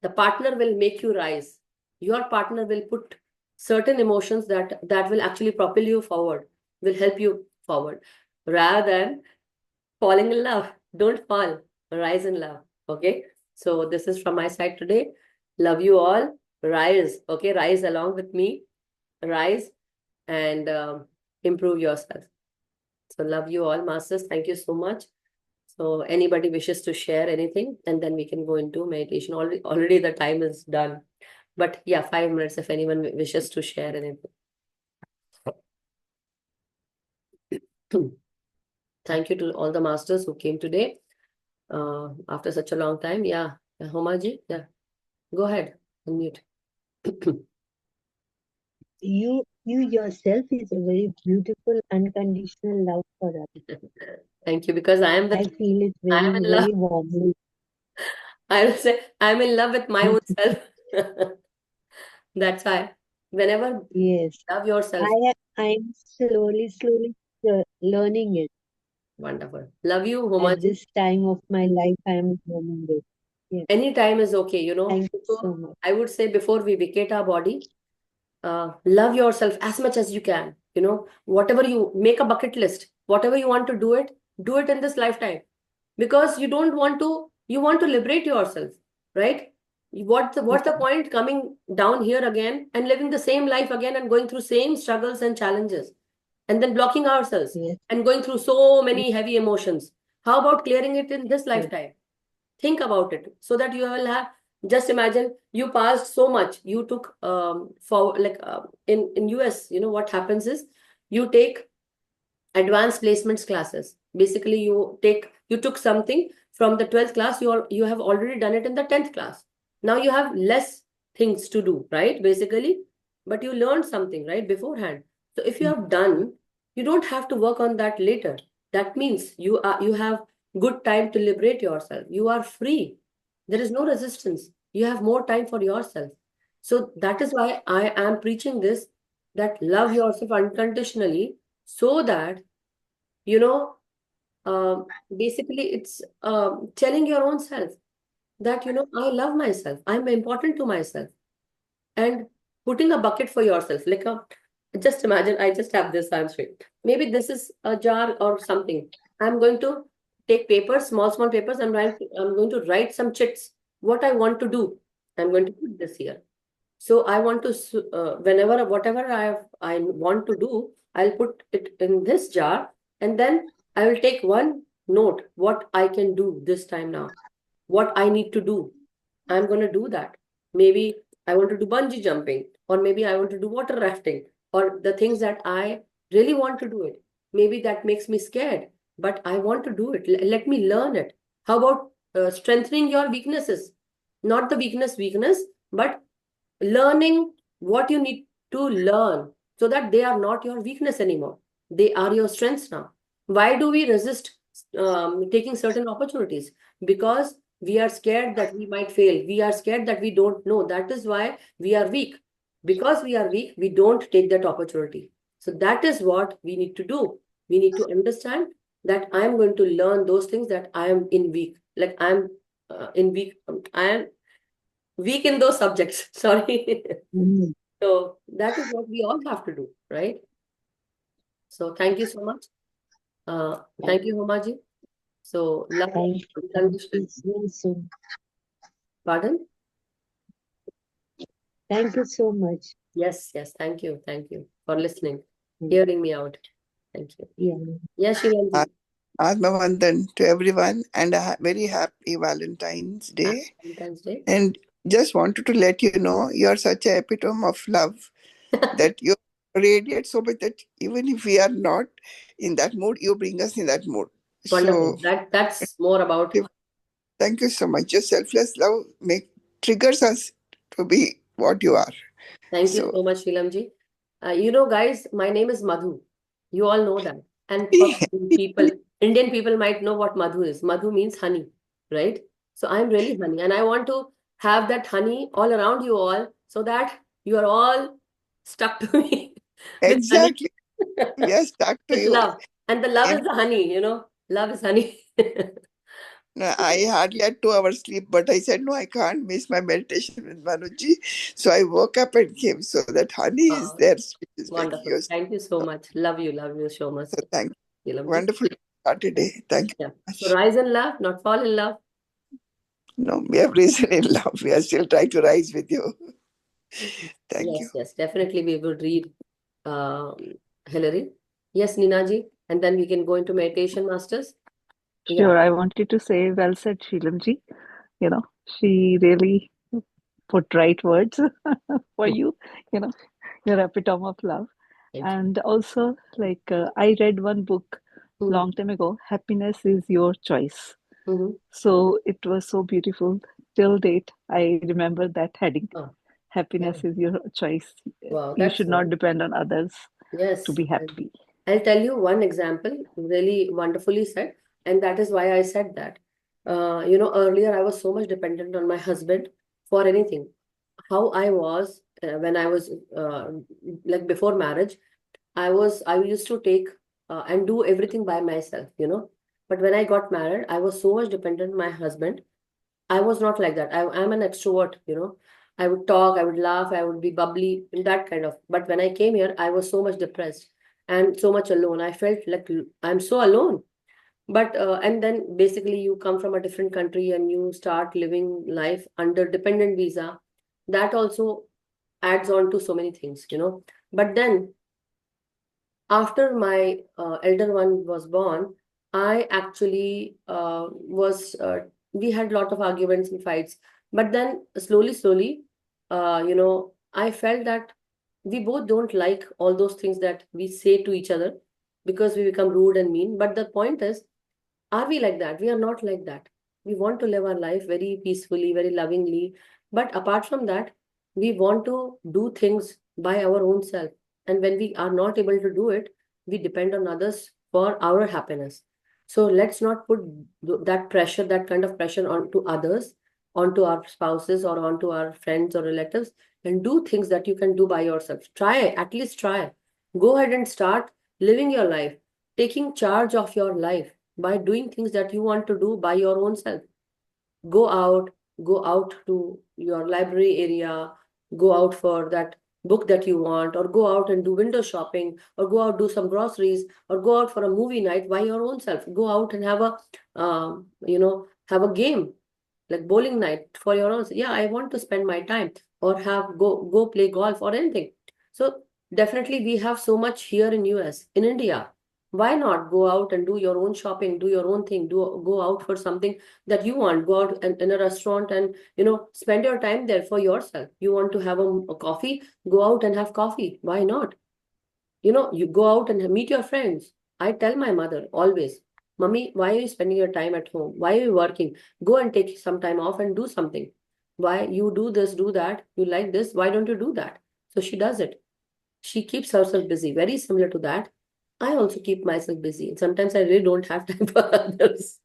A: The partner will make you rise. Your partner will put certain emotions that will actually propel you forward, will help you forward, rather than falling in love. Don't fall, rise in love. Okay. So this is from my side today. Love you all. Rise. Okay. Rise along with me. Rise and improve yourself. So love you all, masters. Thank you so much. So anybody wishes to share anything, and then we can go into meditation. Already the time is done. But yeah, 5 minutes if anyone wishes to share anything. Thank you to all the masters who came today after such a long time. Yeah, Homaji, yeah, go ahead, unmute.
C: You yourself is a very beautiful unconditional love for us.
A: Thank you, because I am
C: I feel it
A: I
C: very,
A: am in love.
C: very warmly.
A: I will say I'm in love with my own self. That's why whenever
C: Yes.
A: love yourself.
C: I'm slowly learning it.
A: Wonderful. Love you,
C: At
A: Homaji.
C: this time of my life, I'm learning it. Yes.
A: Any time is okay, you know.
C: Thank you so
A: So
C: much.
A: I would say before we vacate our body, love yourself as much as you can. You know, whatever you make a bucket list, whatever you want to do it in this lifetime. Because you don't want to, you want to liberate yourself, right? What's the point coming down here again and living the same life again and going through same struggles and challenges and then blocking ourselves
C: Yes.
A: and going through so many heavy emotions? How about clearing it in this lifetime? Think about it so that you will have, just imagine you passed so much, you took for like in US, you know what happens is you take advanced placements classes. Basically you took something from the 12th class, you have already done it in the 10th class. Now you have less things to do, right? Basically, but you learned something right beforehand. So if you have done, you don't have to work on that later. That means you have good time to liberate yourself. You are free. There is no resistance. You have more time for yourself. So that is why I am preaching this, that love yourself unconditionally, so that you know basically it's telling your own self that I love myself, I'm important to myself, and putting a bucket for yourself, like a, just imagine, I just have this, I'm straight, maybe this is a jar or something. I'm going to take papers, small papers, I'm going to write some chits, what I want to do, I'm going to put this here. So I want to, whenever, whatever I want to do, I'll put it in this jar, and then I will take one note, what I can do this time now, what I need to do. I'm going to do that. Maybe I want to do bungee jumping, or maybe I want to do water rafting, or the things that I really want to do it. Maybe that makes me scared, but I want to do it. Let me learn it. How about strengthening your weaknesses? Not the weakness, but learning what you need to learn so that they are not your weakness anymore. They are your strengths now. Why do we resist taking certain opportunities? Because we are scared that we might fail. We are scared that we don't know. That is why we are weak. Because we are weak, we don't take that opportunity. So that is what we need to do. We need to understand that I am going to learn those things that I am in weak. Like I'm in weak. I am weak in those subjects. Sorry.
C: Mm.
A: So that is what we all have to do, right? So thank you so much. Thank you, Homaji. So love
C: Thank you.
A: unconditional.
C: So,
A: Pardon?
C: thank you so much.
A: Yes, yes. Thank you. Thank you for listening,
C: Mm.
A: hearing me out. Thank you.
C: Yeah.
A: Yes, Shilanji.
D: Atmavandan to everyone and a very happy Valentine's Day.
A: Valentine's Day.
D: And just wanted to let you know you're such an epitome of love that you radiate so much that even if we are not in that mood, you bring us in that mood.
A: Wonderful.
D: So
A: That's more about.
D: thank you so much. Your selfless love triggers us to be what you are.
A: Thank you
D: So
A: so much, Shilamji. Guys, my name is Madhu. You all know that. And for people, Indian people might know what Madhu is. Madhu means honey, right? So I'm really honey. And I want to have that honey all around you all so that you are all stuck to me with honey,
D: exactly, we are stuck to
A: with
D: you.
A: love. And the love is
D: And
A: the honey. Love is honey.
D: I hardly had 2 hours sleep, but I said, no, I can't miss my meditation with Manuji. So I woke up and came. So that honey is there, which is making
A: Wonderful.
D: you.
A: Thank you so much. Love you so much,
D: So thank you.
A: Shilamji.
D: Wonderful start today. Thank you
A: Yeah. So
D: much.
A: rise in love, not fall in love.
D: No, we have risen in love. We are still trying to rise with you. Thank you.
A: Yes, definitely we will read Hillary. Yes, Ninaji. And then we can go into meditation masters. Yeah.
B: Sure, I wanted to say, well said, Sheelamji. You know, she really put right words for you. You know, your epitome of love.
A: Thank you.
B: And also, like, I read one book
A: Mhm.
B: long time ago, Happiness is Your Choice.
A: Mhm.
B: So it was so beautiful. Till date, I remember that heading.
A: Oh,
B: Happiness
A: yeah.
B: is your choice.
A: Wow,
B: You
A: that's
B: should not
A: nice.
B: depend on others to
A: Yes.
B: be happy.
A: I'll tell you one example, really wonderfully said, and that is why I said that. Earlier I was so much dependent on my husband for anything. how I was when I was like before marriage. I used to take and do everything by myself, you know. But when I got married, I was so much dependent on my husband. I was not like that. I'm an extrovert, you know. I would talk, I would laugh, I would be bubbly, that kind of. But when I came here, I was so much depressed and so much alone. I felt like I'm so alone. But and then basically you come from a different country and you start living life under dependent visa. That also adds on to so many things, you know. But then after my elder one was born, I actually we had a lot of arguments and fights. But then slowly, you know, I felt that we both don't like all those things that we say to each other because we become rude and mean. But the point is, are we like that? We are not like that. We want to live our life very peacefully, very lovingly. But apart from that, we want to do things by our own self. And when we are not able to do it, we depend on others for our happiness. So let's not put that pressure, that kind of pressure onto others, onto our spouses or onto our friends or relatives, and do things that you can do by yourself. Try, at least try. Go ahead and start living your life, taking charge of your life by doing things that you want to do by your own self. Go out, go out to your library area, go out for that book that you want, or go out and do window shopping, or go out do some groceries, or go out for a movie night by your own self. Go out and have a you know, have a game like bowling night for your own. Yeah, I want to spend my time, or have go play golf or anything. So definitely we have so much here in US, in India. Why not go out and do your own shopping, do your own thing, do go out for something that you want, go out in a restaurant and, you know, spend your time there for yourself. You want to have a coffee, go out and have coffee. Why not? You know, you go out and meet your friends. I tell my mother always, Mummy, why are you spending your time at home? Why are you working? Go and take some time off and do something. Why you do this, do that? You like this? Why don't you do that? So she does it. She keeps herself busy. Very similar to that. I also keep myself busy. Sometimes I really don't have time for others.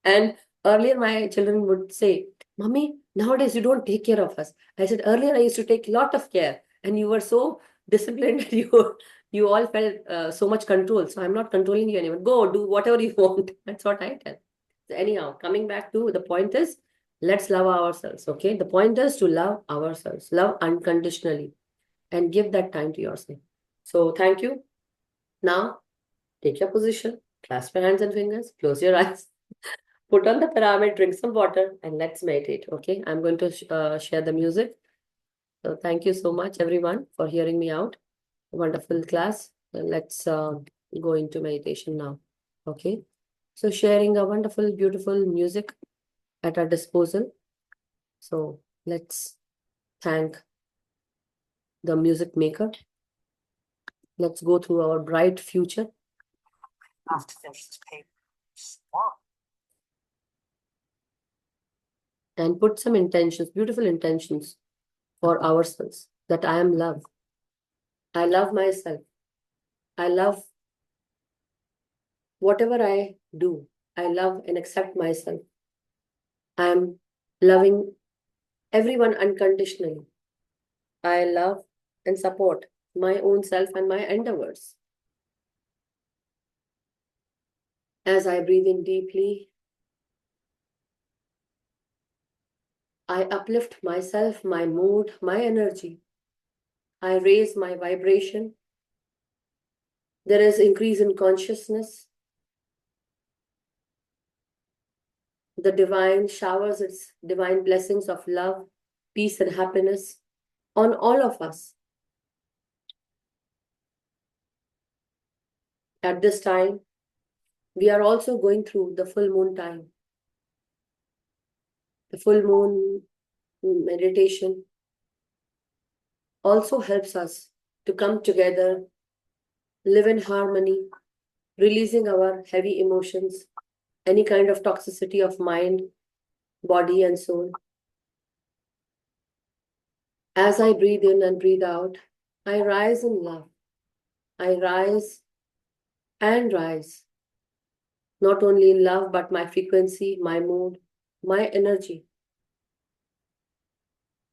A: And earlier, my children would say, Mummy, nowadays you don't take care of us. I said, earlier I used to take a lot of care, and you were so disciplined that you all felt so much control. So I'm not controlling you anymore. Go do whatever you want. That's what I tell. So anyhow, coming back to the point is, let's love ourselves. Okay. The point is to love ourselves, love unconditionally, and give that time to yourself. So thank you. Now take your position, clasp your hands and fingers, close your eyes. Put on the pyramid, drink some water, and let's meditate. Okay, I'm going to share the music. So thank you so much, everyone, for hearing me out. Wonderful class. Let's go into meditation now. Okay, so sharing a wonderful, beautiful music at our disposal. So let's thank the music maker. Let's go through our bright future. And put some intentions, beautiful intentions for ourselves, that I am love. I love myself. I love whatever I do. I love and accept myself. I am loving everyone unconditionally. I love and support my own self and my endeavors. As I breathe in deeply, I uplift myself, my mood, my energy. I raise my vibration. There is increase in consciousness. The divine showers its divine blessings of love, peace, and happiness on all of us. At this time, we are also going through the full moon time. The full moon meditation also helps us to come together, live in harmony, releasing our heavy emotions, any kind of toxicity of mind, body, and soul. As I breathe in and breathe out, I rise in love. I rise and rise. Not only in love, but my frequency, my mood, my energy.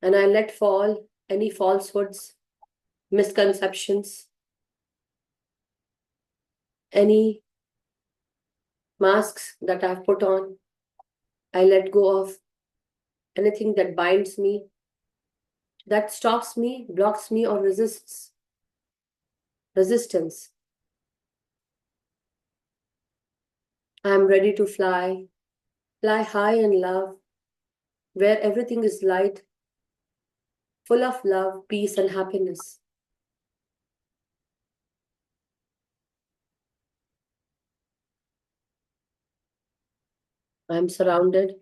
A: And I let fall any falsehoods, misconceptions, any masks that I've put on. I let go of anything that binds me, that stops me, blocks me, or resistance. I'm ready to fly high in love, where everything is light, full of love, peace, and happiness. I'm surrounded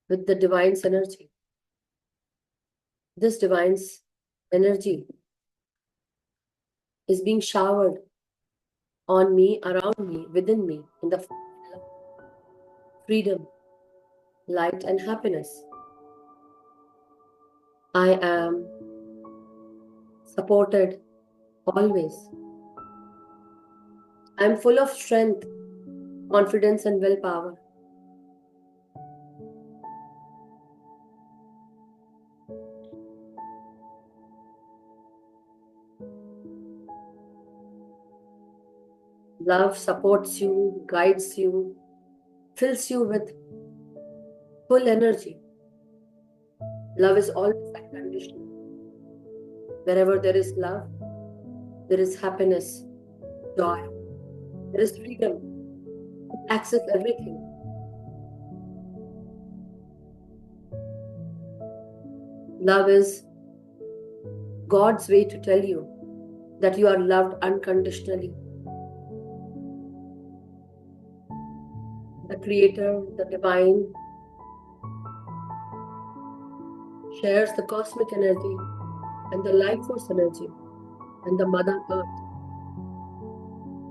A: with the divine's energy. This divine's energy is being showered on me, around me, within me, in the freedom, light, and happiness. I am supported always. I am full of strength, confidence, and willpower. Love supports you, guides you, fills you with full energy. Love is always unconditional. Wherever there is love, there is happiness, joy, there is freedom to access everything. Love is God's way to tell you that you are loved unconditionally. The Creator, the Divine, shares the cosmic energy and the life force energy and the Mother Earth,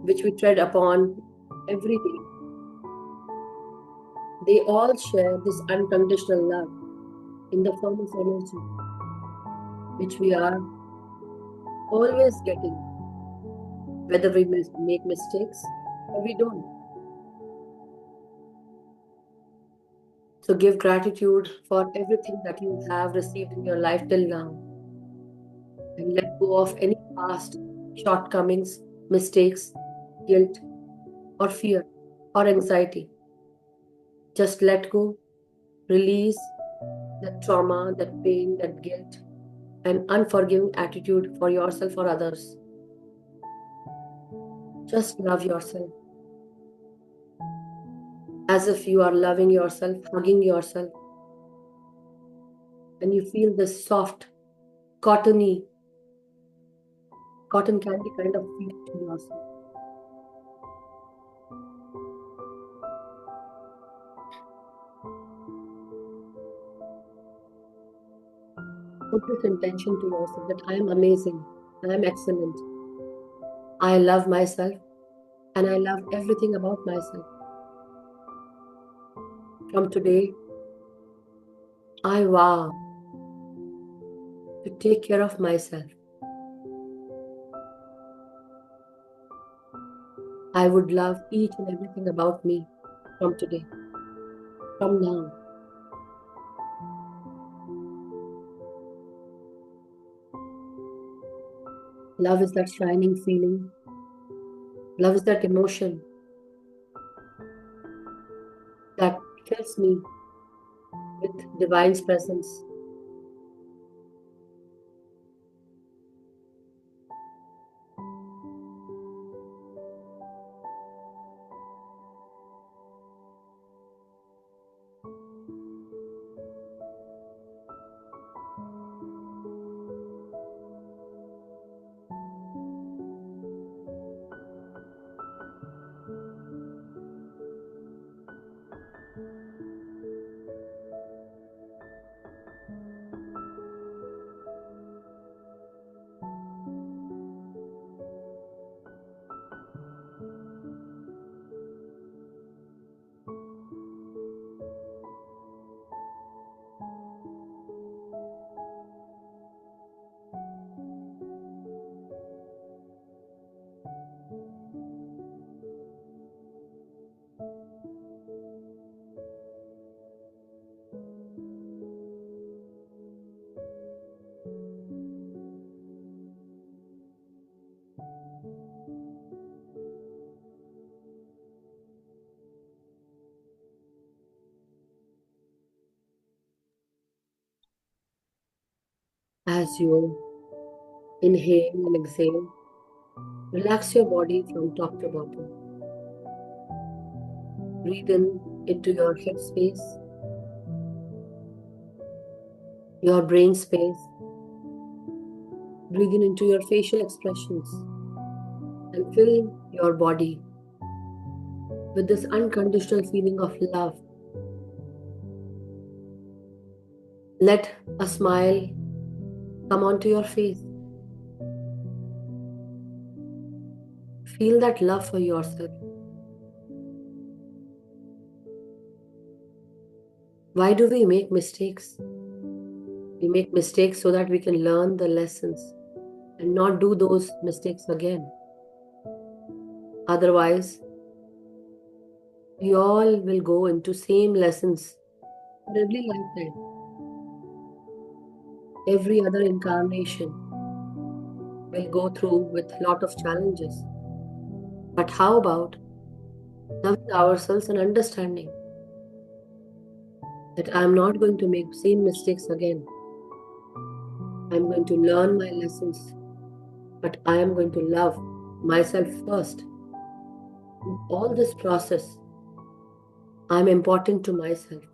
A: which we tread upon every day. They all share this unconditional love in the form of energy, which we are always getting, whether we make mistakes or we don't. So give gratitude for everything that you have received in your life till now. And let go of any past shortcomings, mistakes, guilt, or fear, or anxiety. Just let go, release that trauma, that pain, that guilt, and unforgiving attitude for yourself or others. Just love yourself as if you are loving yourself, hugging yourself, and you feel this soft, cotton candy kind of feeling to yourself. Put this intention to yourself that I am amazing, I am excellent, I love myself, and I love everything about myself. From today, I vow to take care of myself. I would love each and everything about me from today, from now. Love is that shining feeling. Love is that emotion that fills me with divine's presence. As you inhale and exhale, relax your body from top to bottom. Breathe in into your head space, your brain space. Breathe in into your facial expressions and fill your body with this unconditional feeling of love. Let a smile come onto your face. Feel that love for yourself. Why do we make mistakes? We make mistakes so that we can learn the lessons and not do those mistakes again. Otherwise, we all will go into same lessons for every lifetime, every other incarnation will go through with a lot of challenges. But how about loving ourselves and understanding that I'm not going to make same mistakes again. I'm going to learn my lessons, but I am going to love myself first. In all this process, I'm important to myself.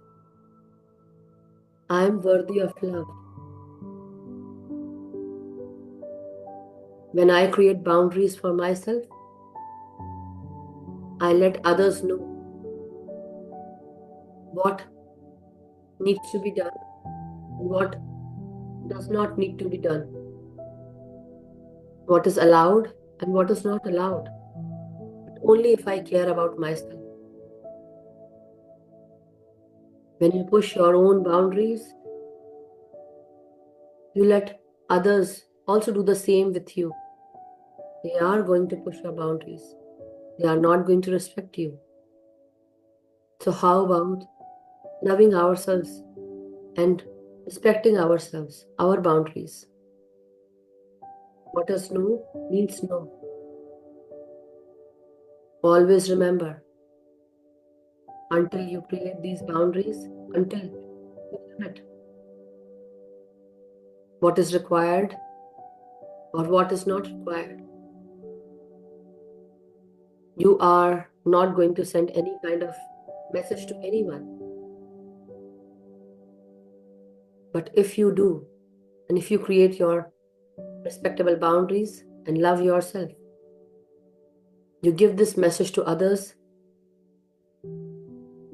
A: I'm worthy of love. When I create boundaries for myself, I let others know what needs to be done and what does not need to be done. What is allowed and what is not allowed. But only if I care about myself. When you push your own boundaries, you let others also do the same with you. They are going to push your boundaries. They are not going to respect you. So how about loving ourselves and respecting ourselves, our boundaries? What is no means no. Always remember, until you create these boundaries, until you limit what is required or what is not required, you are not going to send any kind of message to anyone. But if you do, and if you create your respectable boundaries and love yourself, you give this message to others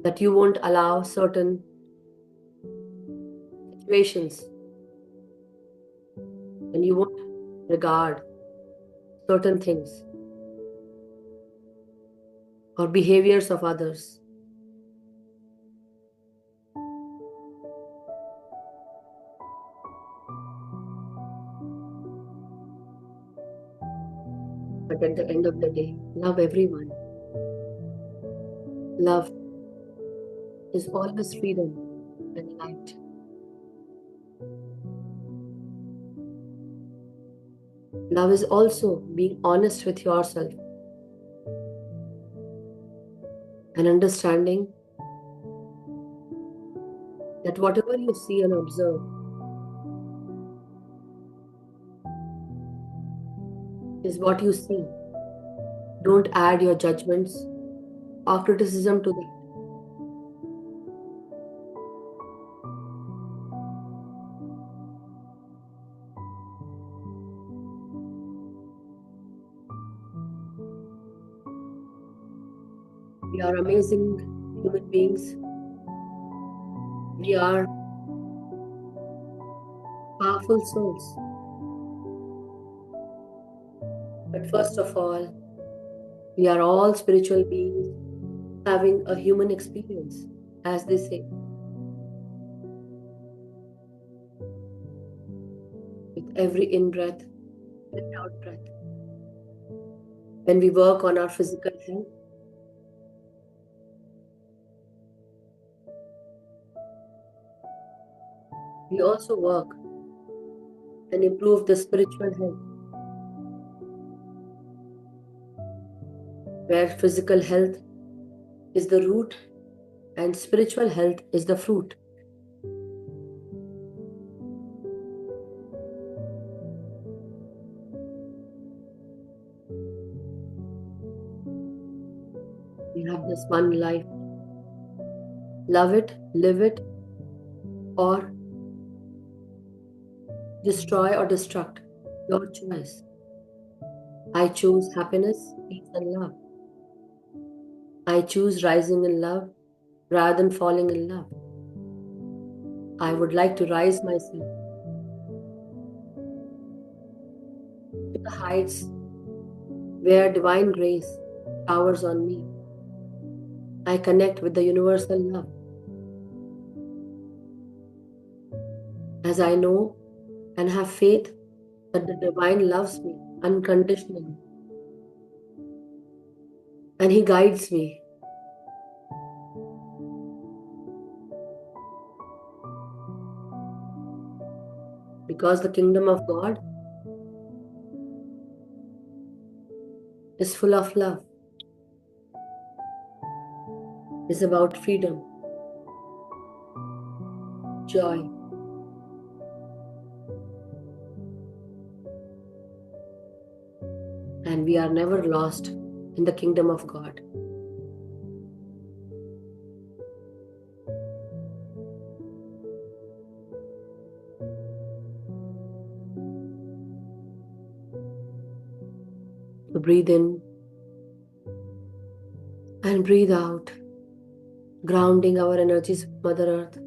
A: that you won't allow certain situations and you won't regard certain things or behaviors of others. But at the end of the day, love everyone. Love is always freedom and light. Love is also being honest with yourself and understanding that whatever you see and observe is what you see. Don't add your judgments or criticism to that. We are amazing human beings. We are powerful souls. But first of all, we are all spiritual beings having a human experience, as they say. With every in-breath and out-breath. When we work on our physical health, we also work and improve the spiritual health, where physical health is the root and spiritual health is the fruit. We have this one life. Love it, live it, or destroy or destruct. Your choice. I choose happiness, peace, and love. I choose rising in love rather than falling in love. I would like to rise myself to the heights where divine grace showers on me. I connect with the universal love. As I know and have faith that the divine loves me unconditionally and He guides me. Because the kingdom of God is full of love, is about freedom, joy, and we are never lost in the kingdom of God. So breathe in and breathe out, grounding our energies with Mother Earth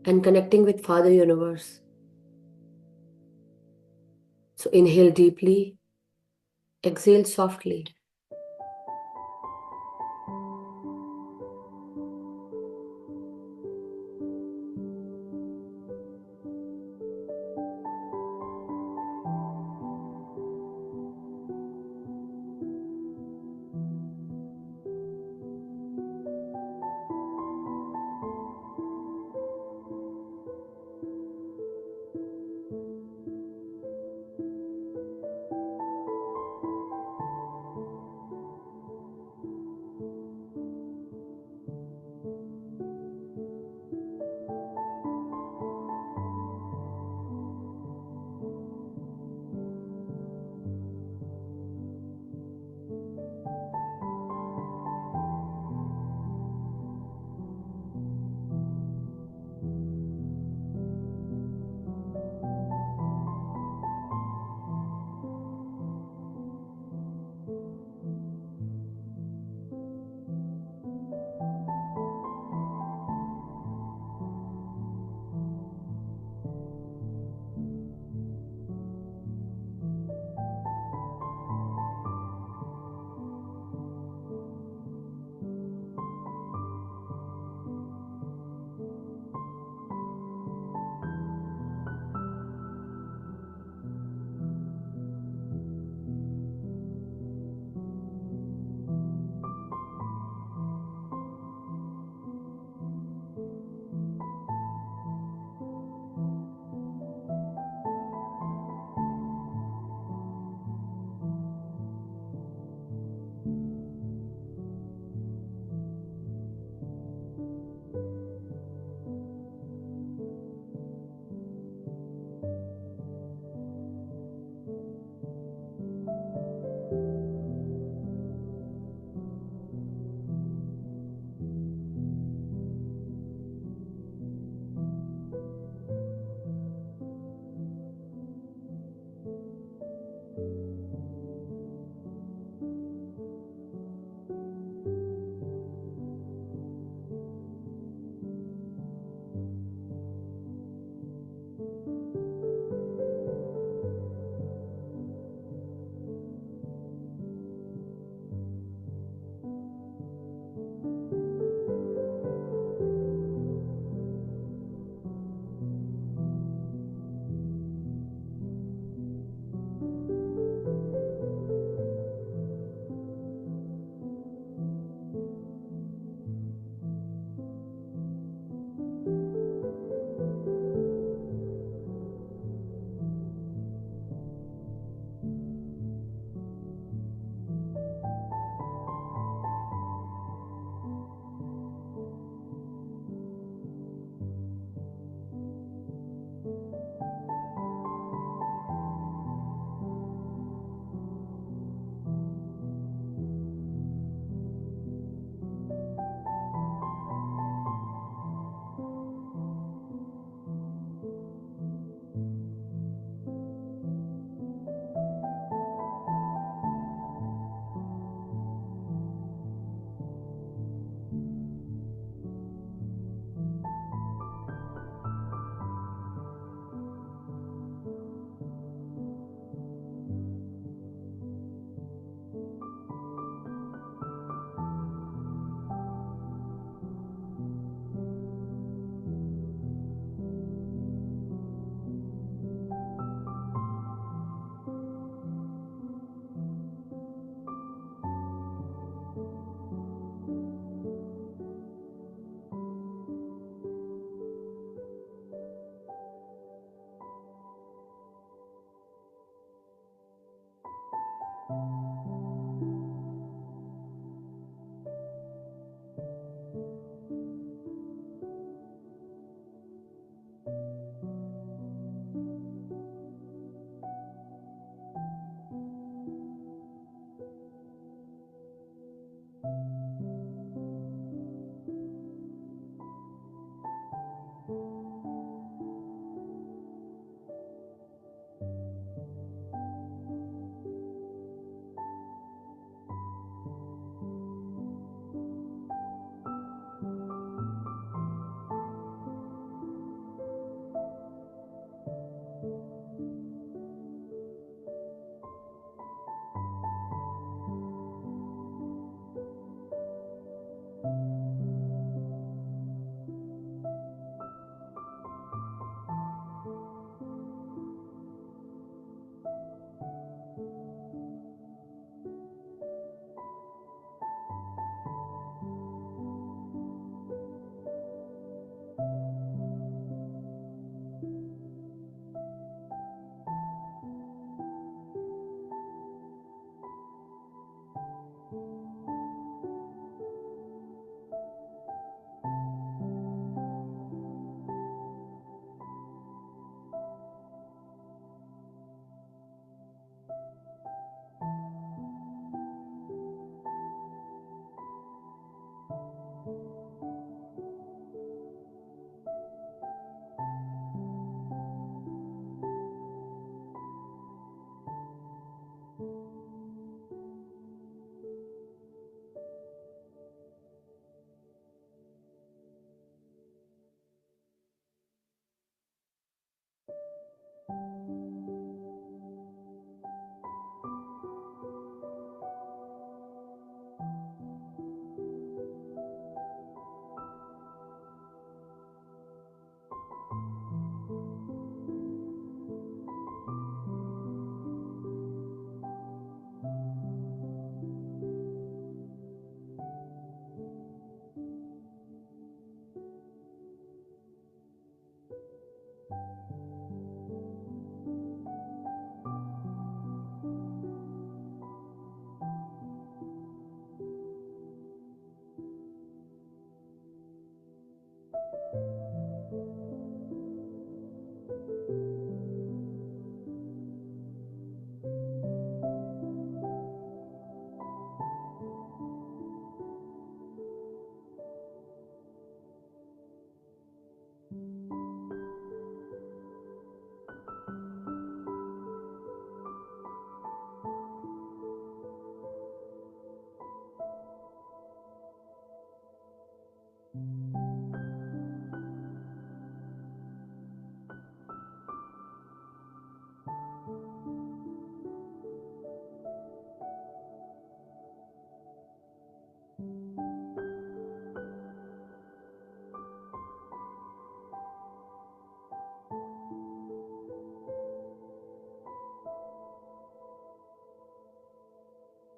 A: and connecting with Father Universe. So inhale deeply, exhale softly.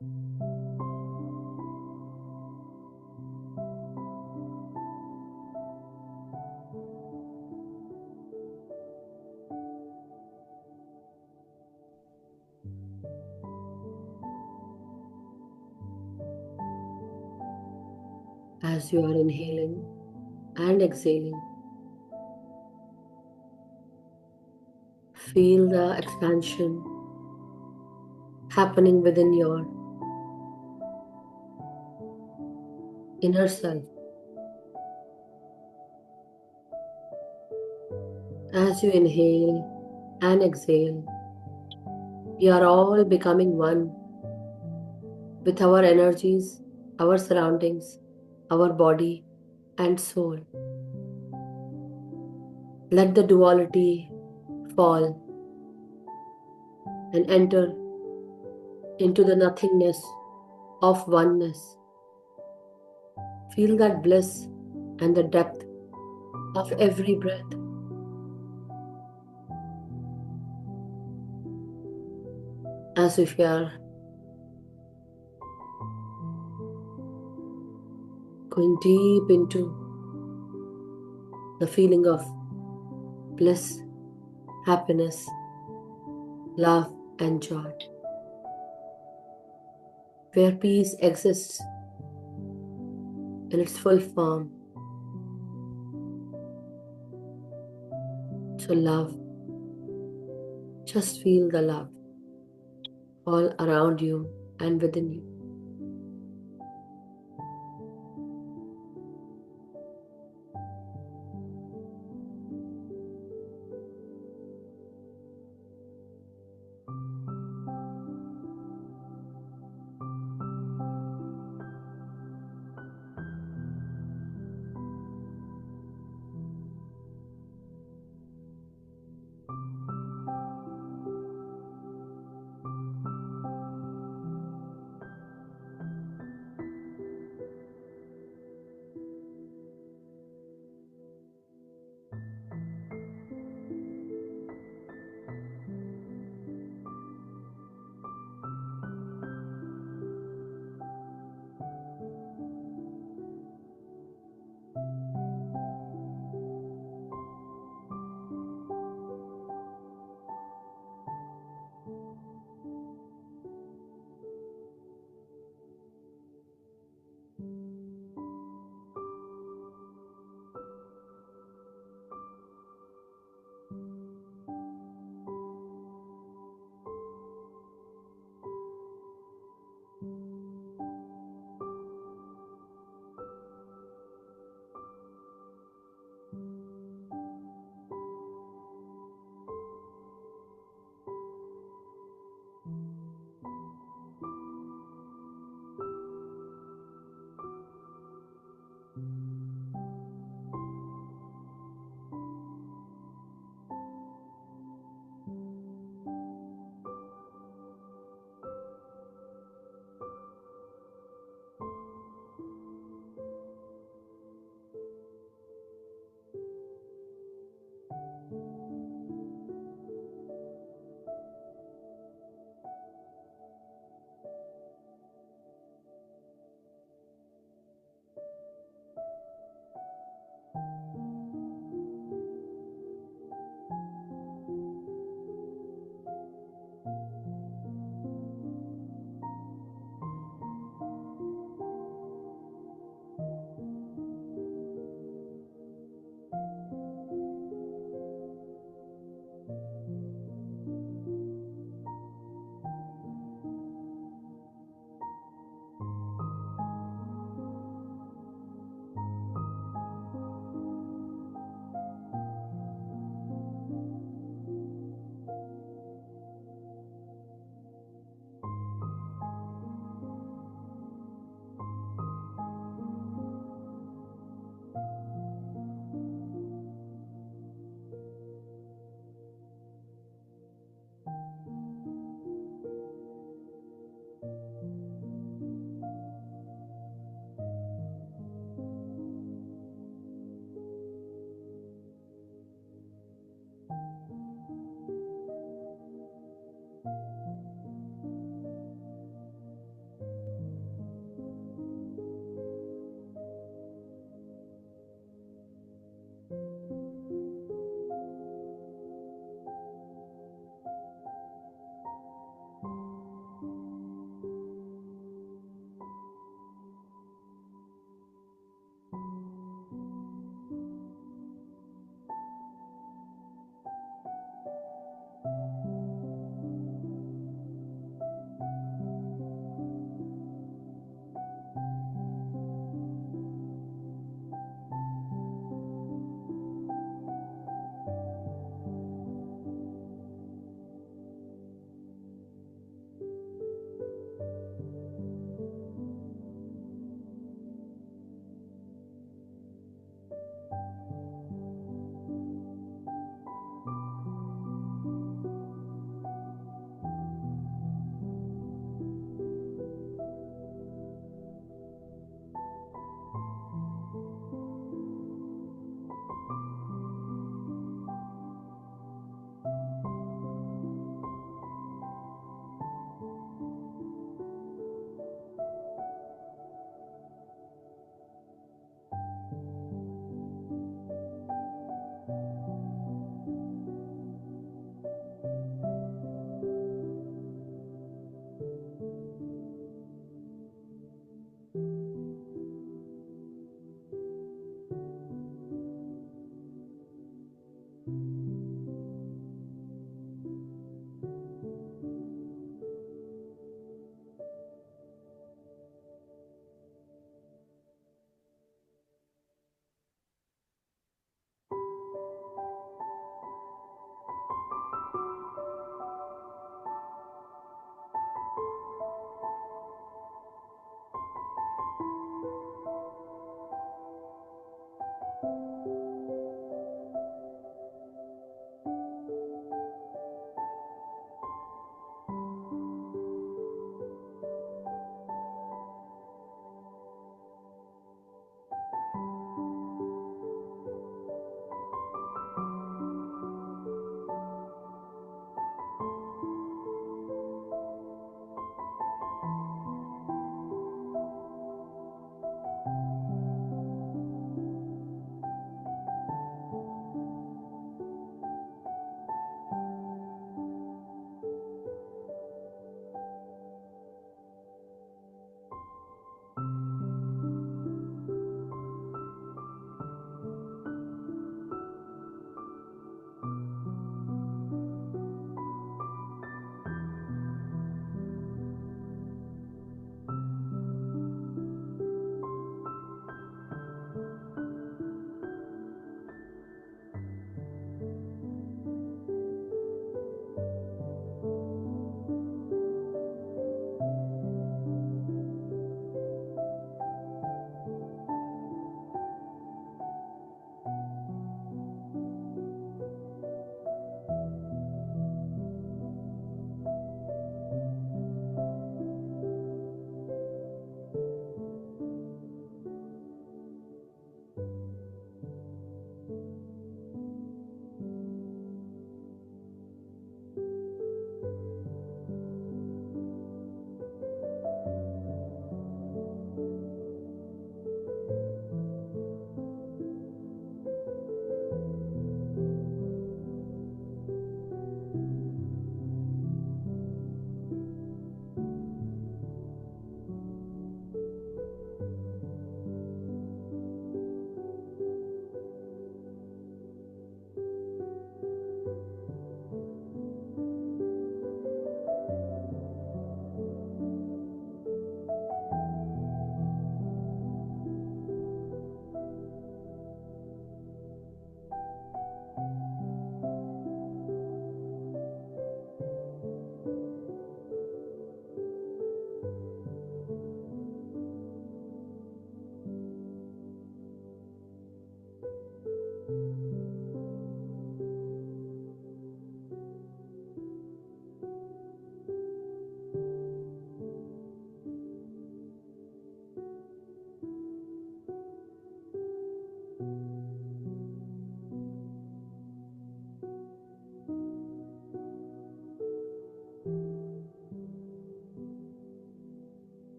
A: As you are inhaling and exhaling, feel the expansion happening within your inner self. As you inhale and exhale, we are all becoming one with our energies, our surroundings, our body and soul. Let the duality fall and enter into the nothingness of oneness. Feel that bliss and the depth of every breath. As if we are going deep into the feeling of bliss, happiness, love, and joy, where peace exists in its full form. So, love, just feel the love all around you and within you.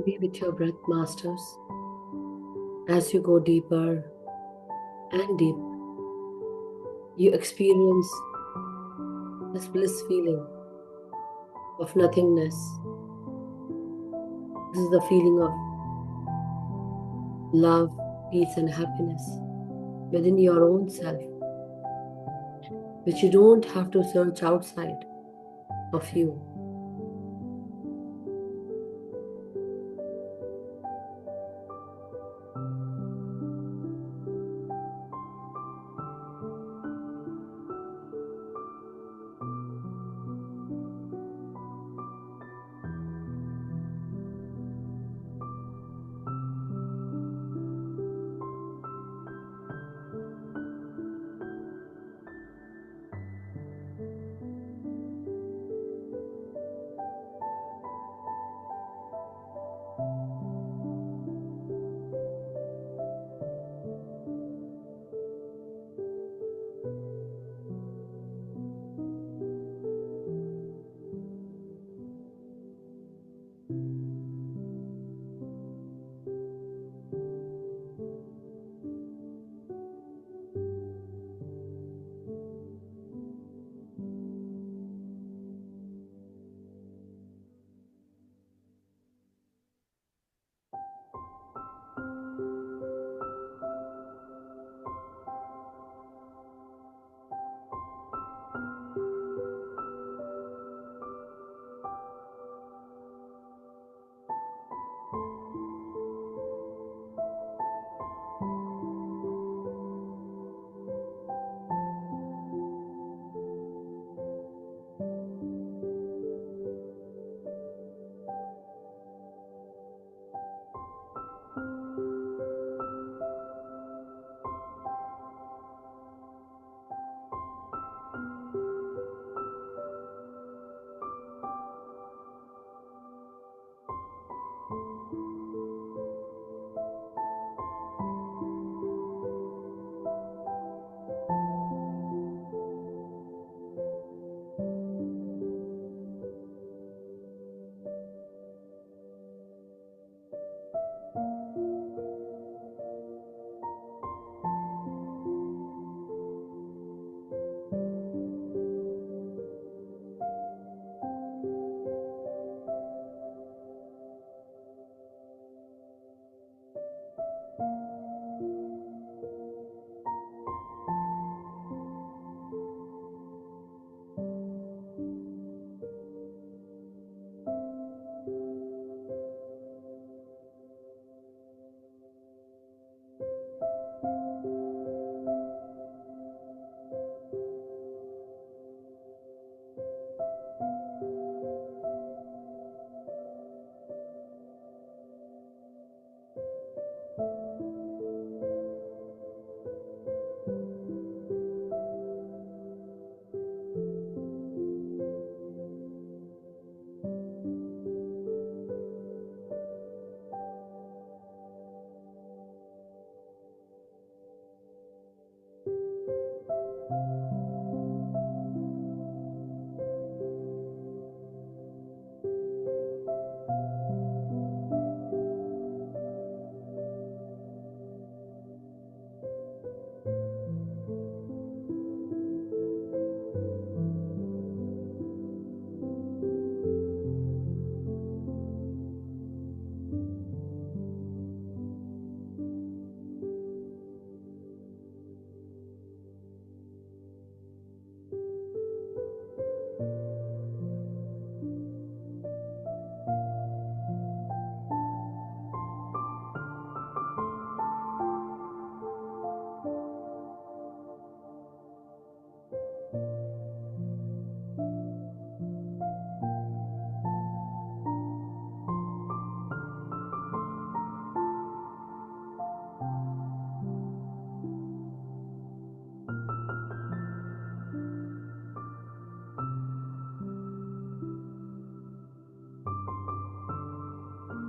A: Be with your breath, masters, as you go deeper and deeper. You experience this bliss feeling of nothingness. This is the feeling of love, peace, and happiness within your own self, which you don't have to search outside of you.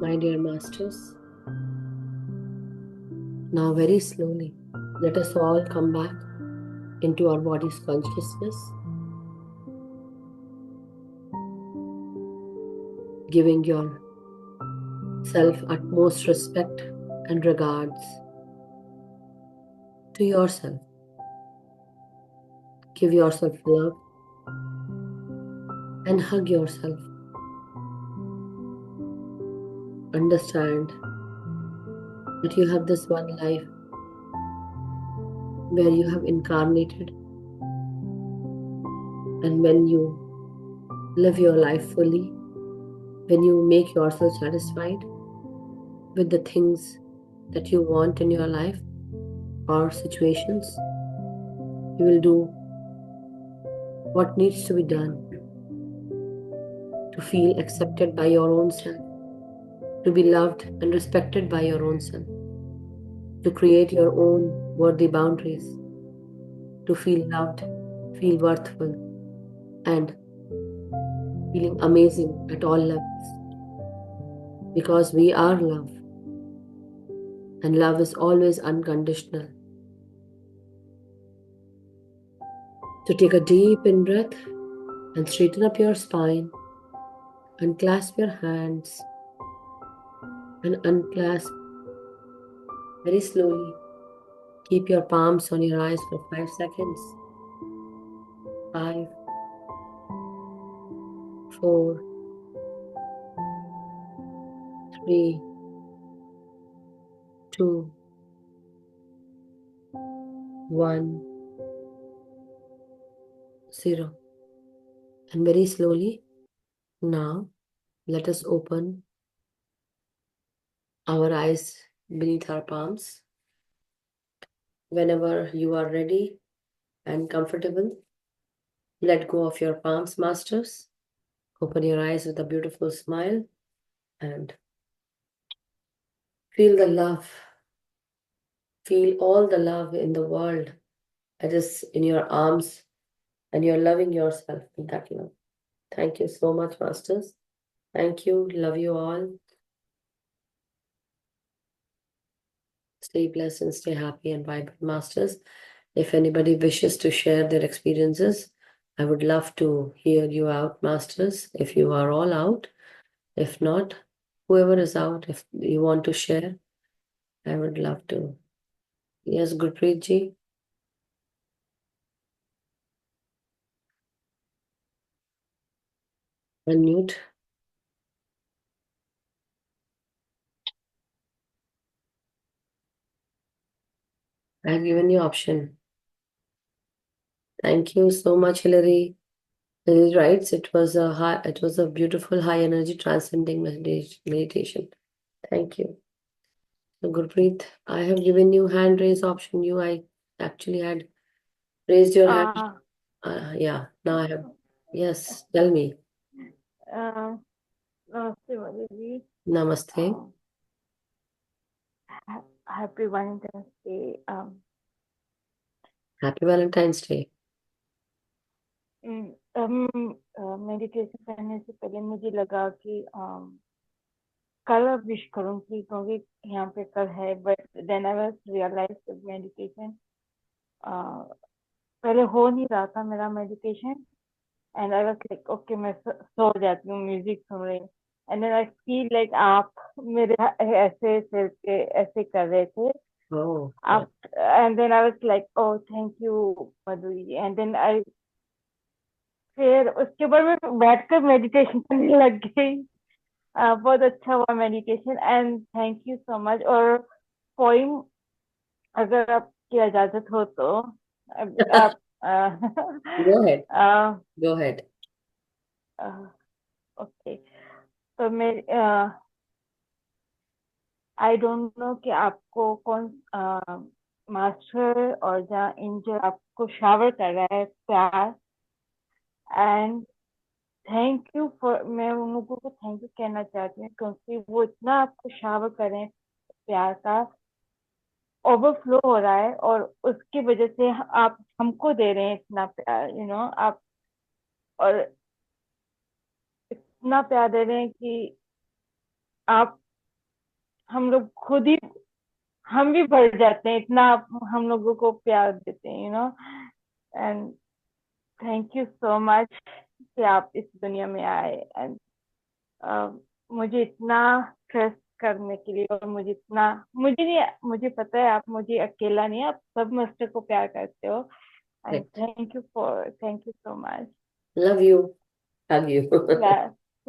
A: My dear masters, now very slowly, let us all come back into our body's consciousness, giving your self-utmost respect and regards to yourself. Give yourself love and hug yourself. Understand that you have this one life where you have incarnated, and when you live your life fully, when you make yourself satisfied with the things that you want in your life or situations, you will do what needs to be done to feel accepted by your own self, to be loved and respected by your own self, to create your own worthy boundaries, to feel loved, feel worthful, and feeling amazing at all levels. Because we are love, and love is always unconditional. So take a deep in breath and straighten up your spine, unclasp your hands, and unclasp very slowly. Keep your palms on your eyes for 5 seconds. 5, 4, 3, 2, 1, 0. And very slowly, now let us open our eyes beneath our palms. Whenever you are ready and comfortable, let go of your palms, masters. Open your eyes with a beautiful smile and feel the love. Feel all the love in the world that is in your arms, and you're loving yourself with that love. Thank you so much, masters. Thank you. Love you all. Stay blessed and stay happy and vibrant, masters. If anybody wishes to share their experiences, I would love to hear you out, masters, if you are all out. If not, whoever is out, if you want to share, I would love to. Yes, Gurpreet ji. Unmute. I have given you option. Thank you so much, Hilary. Hilary writes, it was a beautiful high energy transcending meditation. Thank you. So Gurpreet, I have given you hand raise option. I actually had raised your hand. Yeah, now I have. Yes, tell me.
E: Namaste, Madhu.
A: Namaste.
E: Happy Valentine's Day.
A: Happy Valentine's Day.
E: Meditation करने से पहले मुझे लगा कि कल wish करूंगी क्योंकि यहाँ पे कल है, but then I was realise meditation पहले हो नहीं रहा था मेरा meditation, and I was like okay मैं सो जाती हूँ म्यूजिक सुन रही, and then I feel like आप मेरे ऐसे सिर पे ऐसे कर रहे थे आप, and then I was like oh thank you Madhuri, and then I फिर उसके बाद मैं बैठकर मेडिटेशन करने लग गई। बहुत अच्छा हुआ meditation, and thank you so much. और पोइम अगर आपकी इजाजत हो तो आप
A: Go ahead. Go ahead.
E: Okay, तो मैं आई डोंट नो कि आपको कौन मास्टर और जहाँ एंजल आपको शावर कर रहा है प्यार, एंड थैंक यू फॉर, मैं उन लोगों को थैंक यू कहना चाहती हूँ क्योंकि वो इतना आपको शावर करें प्यार का ओवरफ्लो हो रहा है, और उसकी वजह से आप हमको दे रहे हैं इतना प्यार, यू नो आप, और इतना प्यार दे रहे हैं कि आप, हम लोग खुद ही, हम भी भर जाते हैं इतना आप हम लोगों को प्यार देते हैं, you know, and thank you so much कि आप इस दुनिया में आए, एंड मुझे इतना ट्रस्ट करने के लिए, और मुझे पता है आप मुझे अकेला नहीं, आप सब मास्टर को प्यार करते हो। And
A: Right.
E: Thank you so much.
A: Love you. Hug you.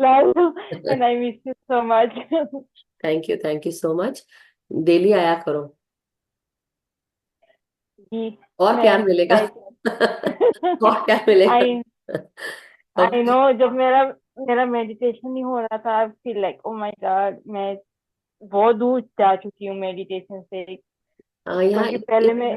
E: Love you and I miss you so much.
A: Thank you so much. Daily आया करो
E: जी
A: और
E: मैं
A: प्यार मिलेगा।
E: ट्राई
A: और प्यार मिलेगा।
E: आई आई
A: ओके।
E: नो, जब मेरा मेरा मेडिटेशन नहीं हो रहा था, आई feel like oh my God, मैं बहुत दूर जा चुकी हूँ मेडिटेशन से,
A: यहाँ
E: क्योंकि पहले मैं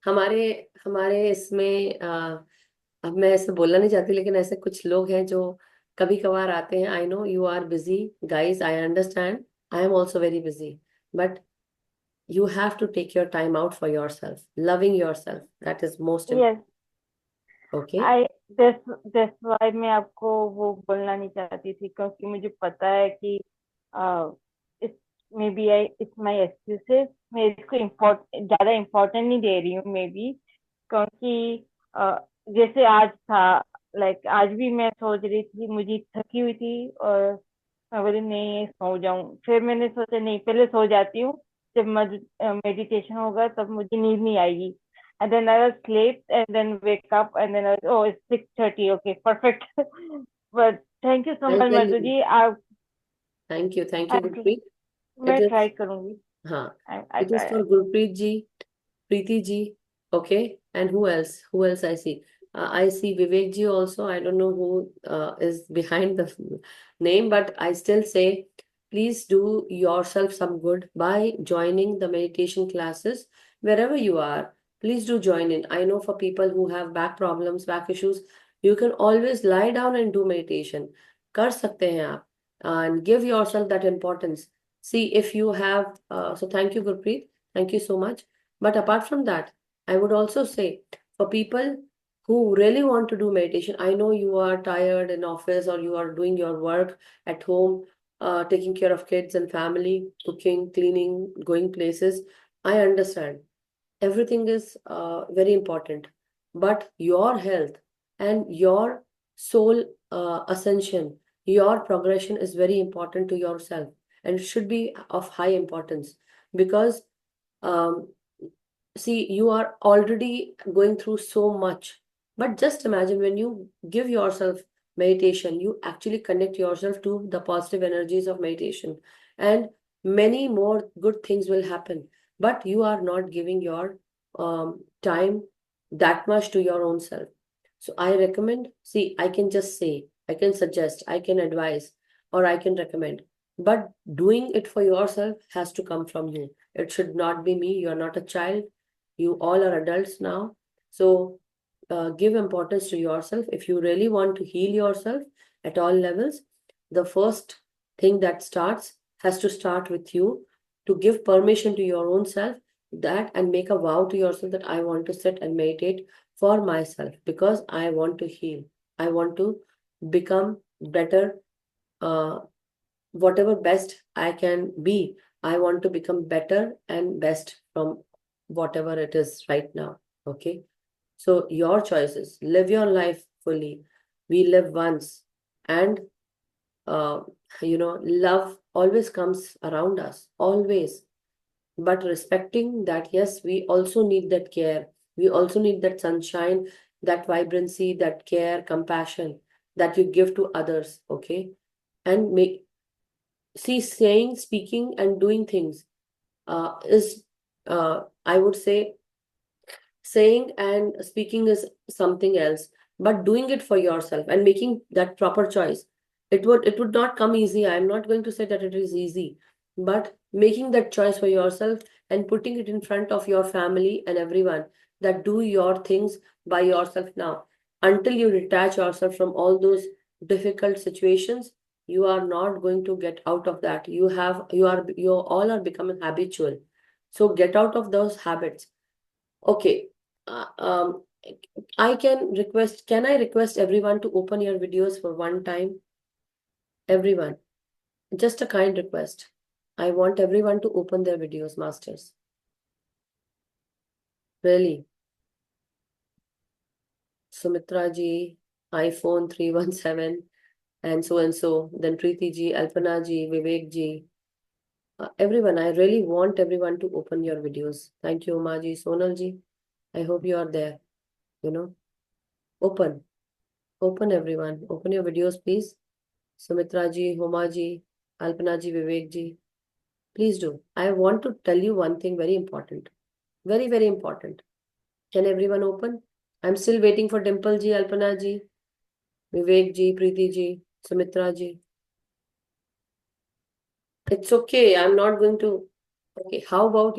A: हमारे हमारे इसमें अब मैं ऐसे बोलना नहीं चाहती, लेकिन ऐसे कुछ लोग हैं जो कभी कभार आते हैं। I know you are busy guys, I understand, I am also very busy, but you have to take your time out for yourself, loving yourself, that is most important.
E: Yes
A: Okay.
E: I that's why मैं आपको वो बोलना नहीं चाहती थी, क्योंकि मुझे पता है कि it's maybe I it's my excuses, मैं इसको ज्यादा इम्पोर्टेंट नहीं दे रही हूँ मे बी, क्योंकि जैसे आज था, लाइक आज भी मैं सोच रही थी, मुझे थकी हुई थी, और मैं बोली नहीं सो जाऊं, फिर मैंने सोचा नहीं पहले सो जाती हूँ, जब मेडिटेशन होगा तब मुझे नींद नहीं आएगी। And then I was sleep and then wake up and then I was, oh, it's 6:30. Okay, perfect. But thank you so
A: I'll
E: much,
A: tell
E: Madhu
A: you.
E: ji.
A: Thank you, Gurpreet.
E: मैं
A: It is,
E: try करूंगी।
A: हाँ,
E: I
A: it is
E: try.
A: for Gurpreet ji, Preeti ji, okay, and who else? Who else I see? I see Vivek ji also. I don't know who is behind the name, but I still say, please do yourself some good by joining the meditation classes wherever you are. Please do join in. I know for people who have back problems, back issues, you can always lie down and do meditation. कर सकते हैं आप, and give yourself that importance. See, if you have, so thank you, Gurpreet. Thank you so much. But apart from that, I would also say for people who really want to do meditation, I know you are tired in office or you are doing your work at home, taking care of kids and family, cooking, cleaning, going places. I understand. Everything is very important. But your health and your soul ascension, your progression is very important to yourself and should be of high importance because um, see, you are already going through so much. But just imagine when you give yourself meditation, you actually connect yourself to the positive energies of meditation, and many more good things will happen. But you are not giving your time that much to your own self. So I recommend, see, I can just say, I can suggest, I can advise, or I can recommend. But doing it for yourself has to come from you. It should not be me. You are not a child, you all are adults now. So give importance to yourself. If you really want to heal yourself at all levels, the first thing that starts has to start with you, to give permission to your own self that and make a vow to yourself that I want to sit and meditate for myself because I want to heal. I want to become better, uh, whatever best I can be. I want to become better and best from whatever it is right now. Okay. So your choices, live your life fully. We live once, and uh, love always comes around us, always. But respecting that, yes, we also need that care. We also need that sunshine, that vibrancy, that care, compassion that you give to others. Okay. And make see saying, speaking, and doing things is I would say saying and speaking is something else, but doing it for yourself and making that proper choice, it would not come easy. I'm not going to say that it is easy, but making that choice for yourself and putting it in front of your family and everyone, that do your things by yourself now until you detach yourself from all those difficult situations. You are not going to get out of that. You all are becoming habitual, so get out of those habits. Okay. Uh, um, can I request everyone to open your videos for one time? Everyone. Just a kind request. I want everyone to open their videos, masters. Really. Sumitra ji, iPhone 317, and so, then Preeti ji, Alpana ji, Vivek ji. Everyone, I really want everyone to open your videos. Thank you, Umaji, Sonalji. I hope you are there. Open everyone. Open your videos, please. Sumitra ji, Homa ji, Alpana ji, Vivek ji. Please do. I want to tell you one thing very important. Very, very important. Can everyone open? I'm still waiting for Dimple ji, Alpana ji, Vivek ji, Preeti ji, Sumitra ji. It's okay. I'm not going to. Okay. How about,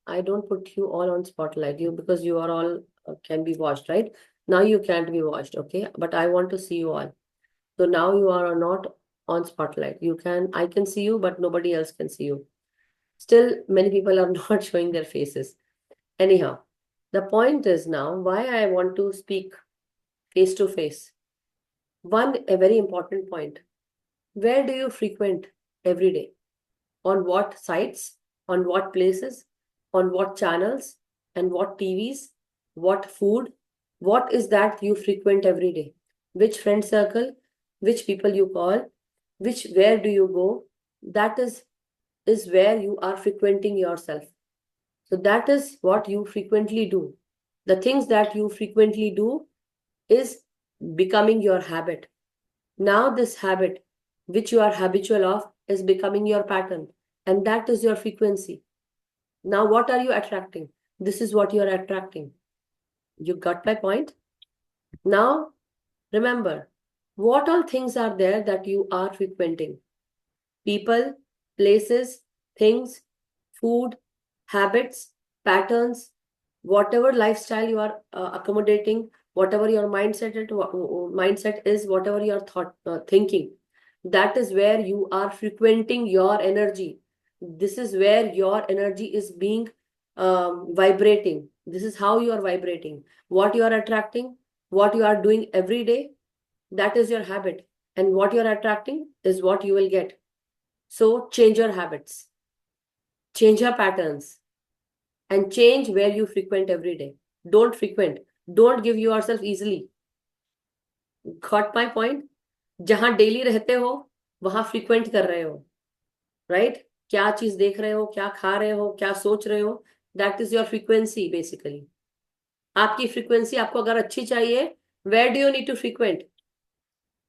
A: I don't put you all on spotlight, because you are all can be watched, right? Now you can't be watched, okay? But I want to see you all. So now you are not on spotlight. I can see you, but nobody else can see you. Still, many people are not showing their faces. Anyhow, the point is now why I want to speak face to face. A very important point. Where do you frequent every day? On what sites? On what places? On what channels? And what TVs? What food? What is that you frequent every day? Which friend circle? Which people you call? Where do you go? That is where you are frequenting yourself. So that is what you frequently do. The things that you frequently do is becoming your habit. Now this habit, which you are habitual of, is becoming your pattern. And that is your frequency. Now what are you attracting? This is what you are attracting. You got my point? Now, remember, what all things are there that you are frequenting? People, places, things, food, habits, patterns, whatever lifestyle you are accommodating, whatever your mindset is, whatever your thinking, that is where you are frequenting your energy. This is where your energy is being vibrating. This is how you are vibrating. What you are attracting, what you are doing every day, that is your habit. And what you are attracting is what you will get. So change your habits, change your patterns, and change where you frequent every day. Don't frequent. Don't give yourself easily. Got my point? जहां daily रहते हो वहां frequent कर रहे हो, right? क्या चीज देख रहे हो, क्या खा रहे हो, क्या सोच रहे हो, that is your frequency basically. आपकी फ्रीक्वेंसी आपको अगर अच्छी चाहिए, where do you need to frequent?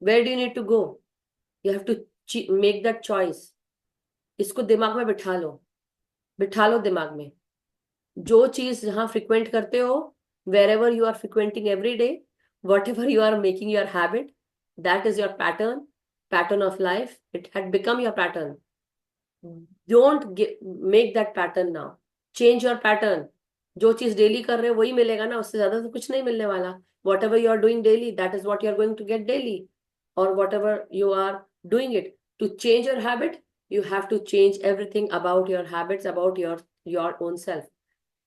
A: Where do you need to go? You have to make that choice. इसको दिमाग में बिठा लो दिमाग में. जो चीज जहां फ्रीक्वेंट करते हो, wherever you are frequenting every day, whatever you are making your habit, that is your pattern of life. It had become your pattern. Don't make that pattern now. Change your pattern. जो चीज daily कर रहे हो वही मिलेगा ना, उससे ज्यादा तो कुछ नहीं मिलने वाला. Whatever you are doing daily, that is what you are going to get daily. Or whatever you are doing it. To change your habit, you have to change everything about your habits, about your own self.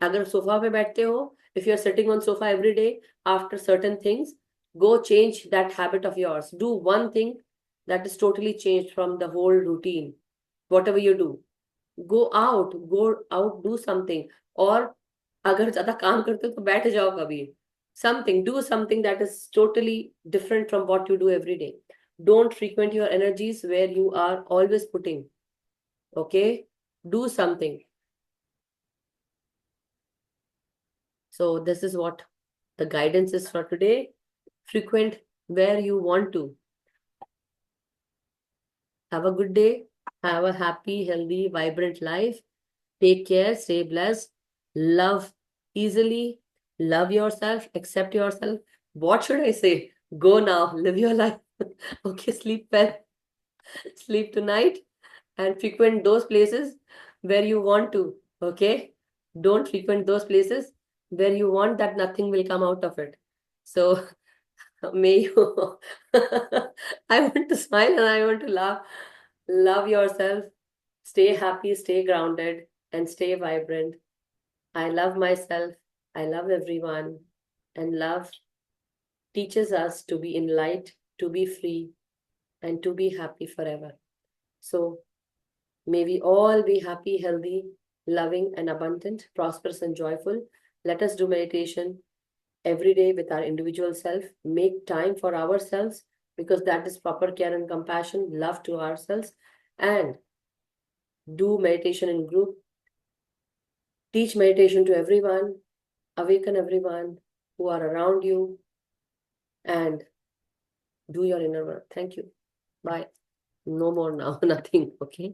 A: अगर sofa पे बैठते हो, if you are sitting on sofa every day, after certain things, go change that habit of yours. Do one thing that is totally changed from the whole routine. Whatever you do, go out, do something. और अगर ज्यादा काम करते हो तो बैठ जाओ कभी. Do something that is totally different from what you do every day. Don't frequent your energies where you are always putting. Okay? Do something. So this is what the guidance is for today. Frequent where you want to. Have a good day. Have a happy, healthy, vibrant life. Take care. Stay blessed. Love easily. Love yourself. Accept yourself. What should I say? Go now. Live your life. Okay, sleep well. Sleep tonight. And frequent those places where you want to. Okay? Don't frequent those places where you want that nothing will come out of it. So may you I want to smile and I want to laugh. Love yourself. Stay happy, stay grounded, and stay vibrant. I love myself. I love everyone. And love teaches us to be in light, to be free, and to be happy forever. So may we all be happy, healthy, loving, and abundant, prosperous, and joyful. Let us do meditation every day with our individual self. Make time for ourselves because that is proper care and compassion, love to ourselves. And do meditation in group, teach meditation to everyone, awaken everyone who are around you, and do your inner work. Thank you. Bye. No more now, nothing. Okay.